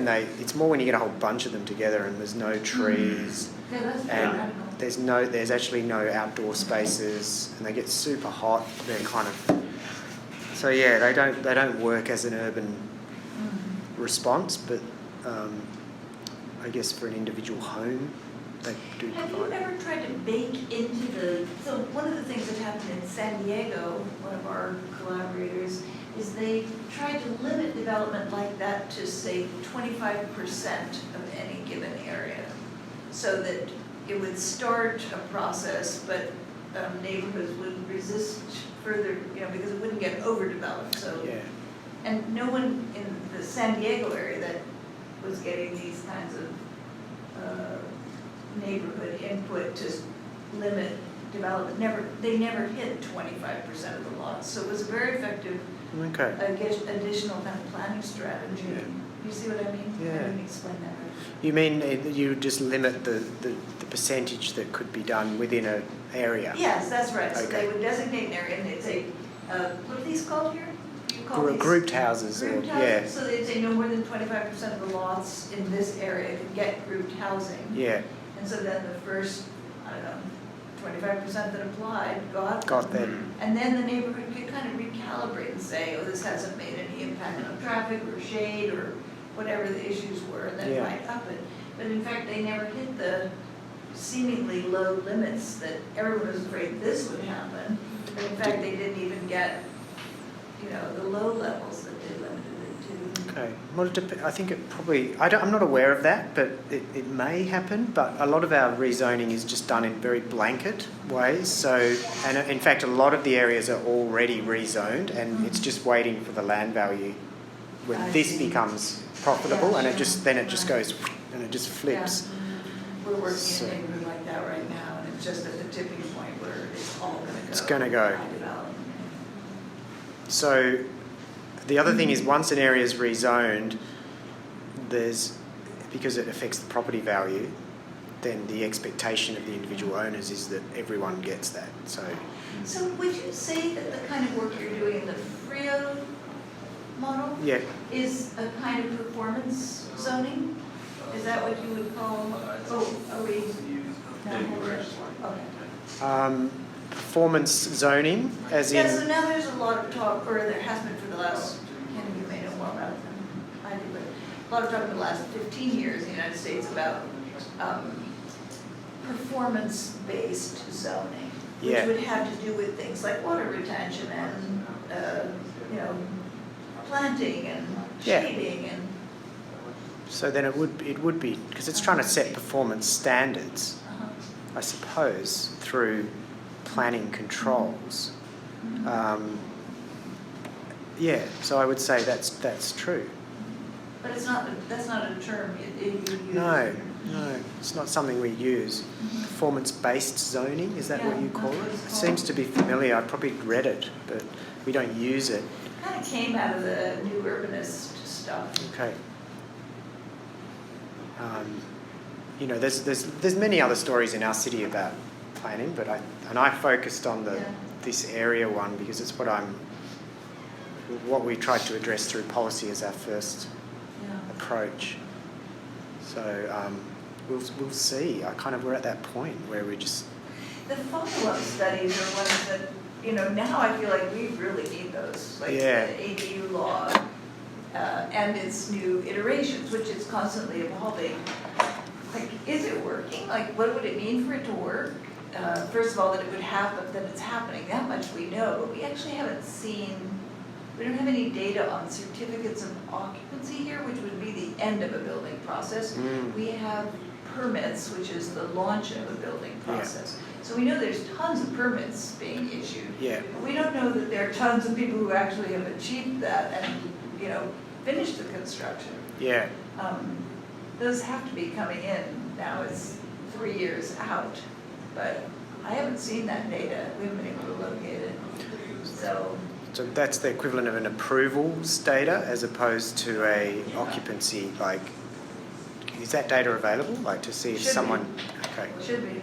you get a whole bunch of them together and there's no trees, Yeah, that's and there's actually no outdoor spaces, and they get super hot. They're kind of they don't work as an urban response, but I guess for an individual home they do Have you provide. ever tried to bake into so one of the things that happened in San Diego, one of our collaborators, is they tried to limit development like that to, say, 25% of any given area, so that it would start a process, but neighborhoods would resist further, because it wouldn't get overdeveloped. So, Yeah. and no one in the San Diego area that was getting these kinds of neighborhood input to limit development, they never hit 25% of the lots. So it was a very effective Okay. additional kind of planning strategy. Yeah. You see what I mean? Yeah. I didn't explain that right. You mean you just limit the percentage that could be done within an area? Yes, that's right. So Okay. they would designate an area, and they'd say, what are these called here? You call these Grouped houses, grouped or houses? So they'd say no more than 25% of the lots in this area could get grouped housing. yeah, And so then the first, 25% that applied got them. And then the neighborhood could kind of recalibrate and say, oh, this hasn't made any impact on traffic or shade or whatever the issues were, and then Yeah. might up it. But in fact, they never hit the seemingly low limits that everyone was afraid this would happen. But in fact, they didn't even get, the low levels that they limited it to. Okay. Well, I think it probably. I'm not aware of that, but it may happen. But a lot of our rezoning is just done in very blanket ways. So, and in fact, a lot of the areas are already rezoned, and it's just waiting for the land value when I this see. becomes profitable, Yeah, and sure. it just goes and it just flips. Yeah. We're working So- in a neighborhood like that right now, and it's just at the tipping point where it's all gonna go. It's gonna go. high development. So the other thing is, once an area is rezoned, because it affects the property value, then the expectation of the individual owners is that everyone gets that. So So would you say that the kind of work you're doing in the Frio model yeah, is a kind of performance zoning? Is that what you would call, are we? Okay. performance zoning, as Yeah, so in now there's a lot of talk, or there has been for the last, Ken, you may know more about it than I do, but a lot of talk in the last 15 years in the United States about performance-based zoning, which Yeah. would have to do with things like water retention and, planting and Yeah. shading and, So then it would be, because it's trying to set performance standards, uh-huh. I suppose, through planning controls. Yeah, so I would say that's true. But that's not a term you use. No, it's not something we use. Performance-based zoning, is that what Yeah, you call that's it? what it's It called. seems to be familiar. I probably read it, but we don't use it. Kind of came out of the new urbanist stuff. Okay. There's many other stories in our city about planning, but I focused on this area one because it's what we tried to address through policy as our first Yeah. approach. So we'll see. We're at that point where we just The follow-up studies are ones that, now I feel like we really need those, like Yeah. the ADU law and its new iterations, which is constantly evolving. Like, is it working? Like, what would it mean for it to work? First of all, that it would happen, that it's happening, that much we know, but we actually haven't we don't have any data on certificates of occupancy here, which would be the end of a building process. We have permits, which is the launch of a building process. So we know there's tons of permits being issued. Yeah. But we don't know that there are tons of people who actually have achieved that and, finished the construction. Yeah. Those have to be coming in now. It's 3 years out, but I haven't seen that data. We haven't been able to locate it. So that's the equivalent of an approvals data as opposed to a occupancy, like, is that data available? Like to see if Should be. someone, okay. Should be.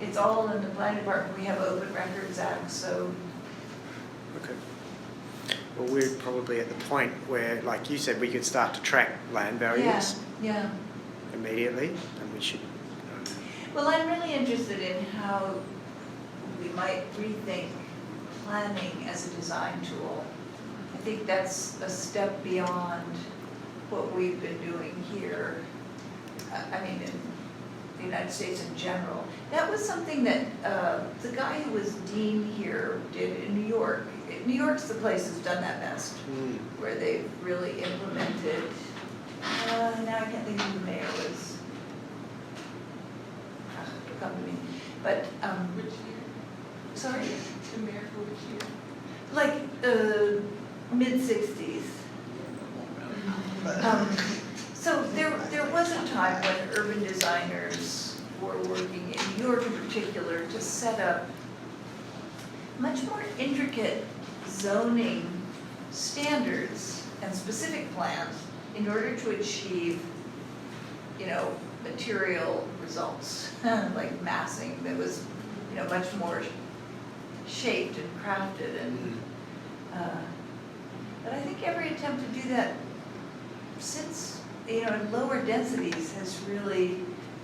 It's all in the planning department. We have Open Records Act, so Okay. Well, we're probably at the point where, like you said, we could start to track land values yeah. immediately, and we should. Well, I'm really interested in how we might rethink planning as a design tool. I think that's a step beyond what we've been doing here. In the United States in general. That was something that the guy who was dean here did in New York. New York's the place that's done that best, where they've really implemented. Now I can't think who the mayor was. It'll come to me. But Which year? sorry, The mayor for which year? like mid-60s. So there was a time when urban designers were working in New York in particular to set up much more intricate zoning standards and specific plans in order to achieve, material results, like massing that was, much more shaped and crafted and, but I think every attempt to do that since, in lower densities has really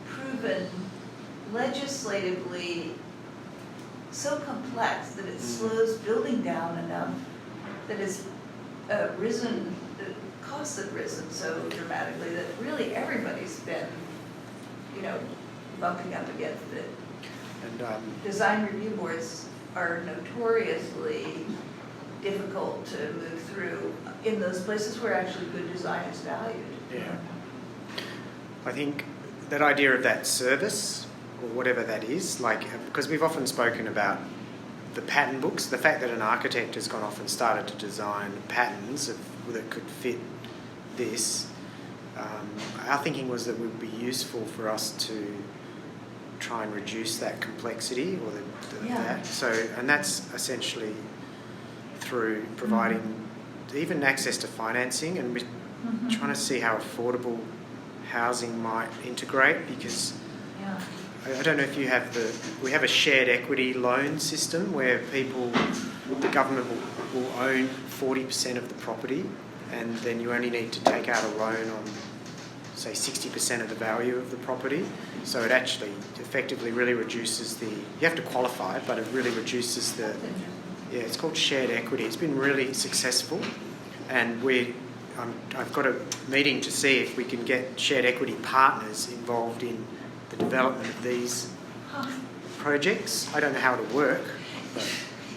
proven legislatively so complex that it slows building down enough that it's risen, the costs have risen so dramatically that really everybody's been, bumping up against it. And Design review boards are notoriously difficult to move through in those places where actually good design is valued. Yeah. I think that idea of that service, or whatever that is, like, because we've often spoken about the pattern books, the fact that an architect has gone off and started to design patterns that could fit this, our thinking was that it would be useful for us to try and reduce that complexity or that. So, and that's essentially through providing even access to financing, and we're trying to see how affordable housing might integrate, because I don't know if you have we have a shared equity loan system where the government will own 40% of the property, and then you only need to take out a loan on, say, 60% of the value of the property. So it actually effectively really reduces you have to qualify, but it really reduces it's called shared equity. It's been really successful, and I've got a meeting to see if we can get shared equity partners involved in the development of these projects. I don't know how it'll work. But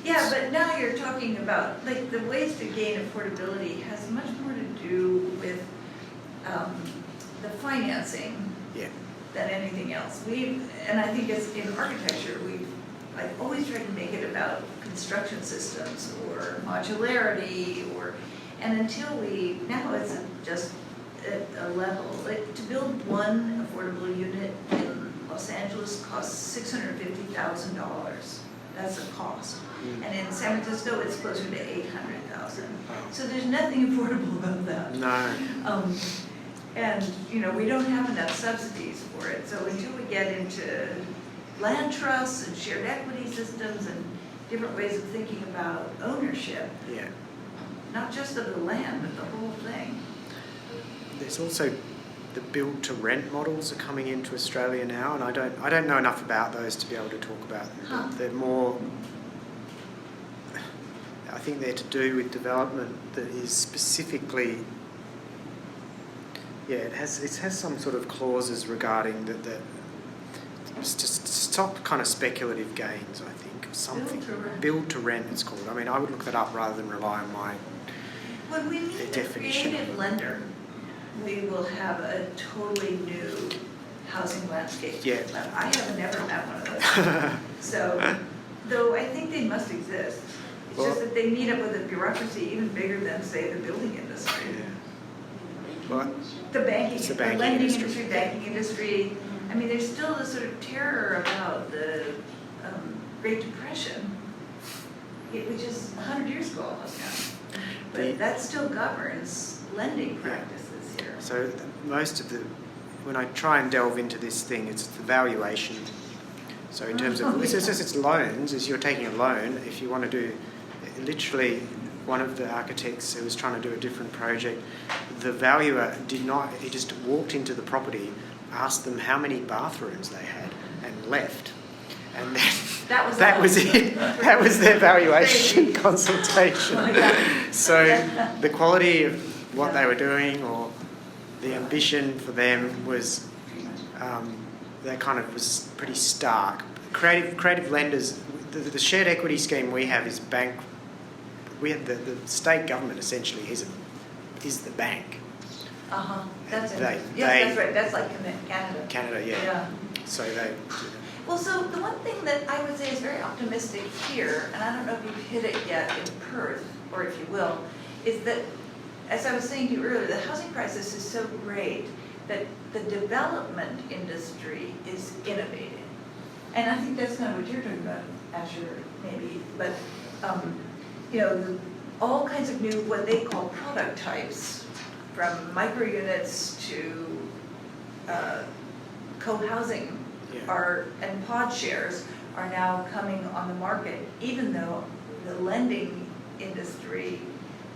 Yeah, but now you're talking about, like, the ways to gain affordability has much more to do with the financing yeah, than anything else. And I think as in architecture, I've always tried to make it about construction systems or modularity and until now it's just at a level, like to build one affordable unit in Los Angeles costs $650,000. That's the cost. And in San Francisco, it's closer to $800,000. So there's nothing affordable about that. no, And, we don't have enough subsidies for it. So until we get into land trusts and shared equity systems and different ways of thinking about ownership, yeah. not just of the land, but the whole thing. There's also the build to rent models are coming into Australia now, and I don't know enough about those to be able to talk about them. Huh. They're more, I think they're to do with development that is specifically, yeah, it has some sort of clauses regarding that it's just to stop kind of speculative gains, I think, or something. Build to rent. Build to rent it's called. I mean, I would look that up rather than rely on my When we meet a definition. creative lender, we will have a totally new housing landscape. Yeah. But I have never met one of those. So, though I think they must exist. It's Well- just that they meet up with a bureaucracy even bigger than, say, the building industry. Well, The banking, It's the the banking lending industry. industry, banking industry. I mean, there's still this sort of terror about the Great Depression, which is 100 years ago almost now. The- But that still governs lending practices here. so most of when I try and delve into this thing, it's the valuation. So in terms of, it's loans, is you're taking a loan, if you want to do, literally one of the architects who was trying to do a different project, the valuer he just walked into the property, asked them how many bathrooms they had and left. And then That was it. That was their valuation Crazy. consultation. Oh my God. So the quality of what they were doing or the ambition for them was, that kind of was pretty stark. Creative lenders, the shared equity scheme we have is we have the state government essentially is the bank. That's it. They- Yes, that's right. That's like Canada. Canada, yeah. Yeah. So they, Well, so the one thing that I would say is very optimistic here, and I don't know if you've hit it yet in Perth, or if you will, is that, as I was saying to you earlier, the housing crisis is so great that the development industry is innovating. And I think that's kind of what you're talking about, Asher, maybe, but, all kinds of new, what they call product types, from micro units to co-housing yeah. and pod shares are now coming on the market, even though the lending industry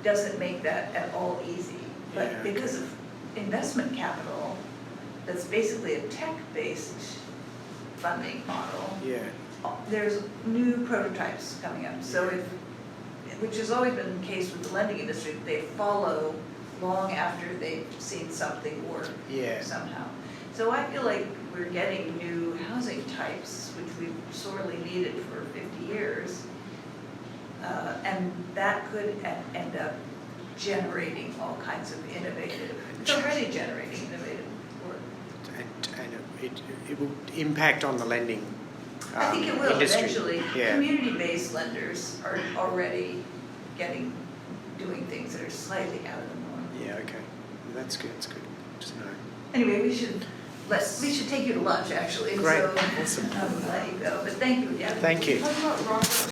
doesn't make that at all easy. But Yeah, because of investment capital, that's basically a tech-based funding model, yeah. there's new prototypes coming up. So which has always been the case with the lending industry, they follow long after they've seen something work Yeah. somehow. So I feel like we're getting new housing types, which we've sorely needed for 50 years. And that could end up generating all kinds of innovative, it's already generating innovative work. And it will impact on the lending I think it will industry. eventually. Yeah. Community-based lenders are already doing things that are slightly out of the norm. Yeah, okay. Well, that's good, that's good. Just know. Anyway, we should take you to lunch, actually. Great, So awesome. I'll let you go, but thank you again. Thank you. Talk about Robert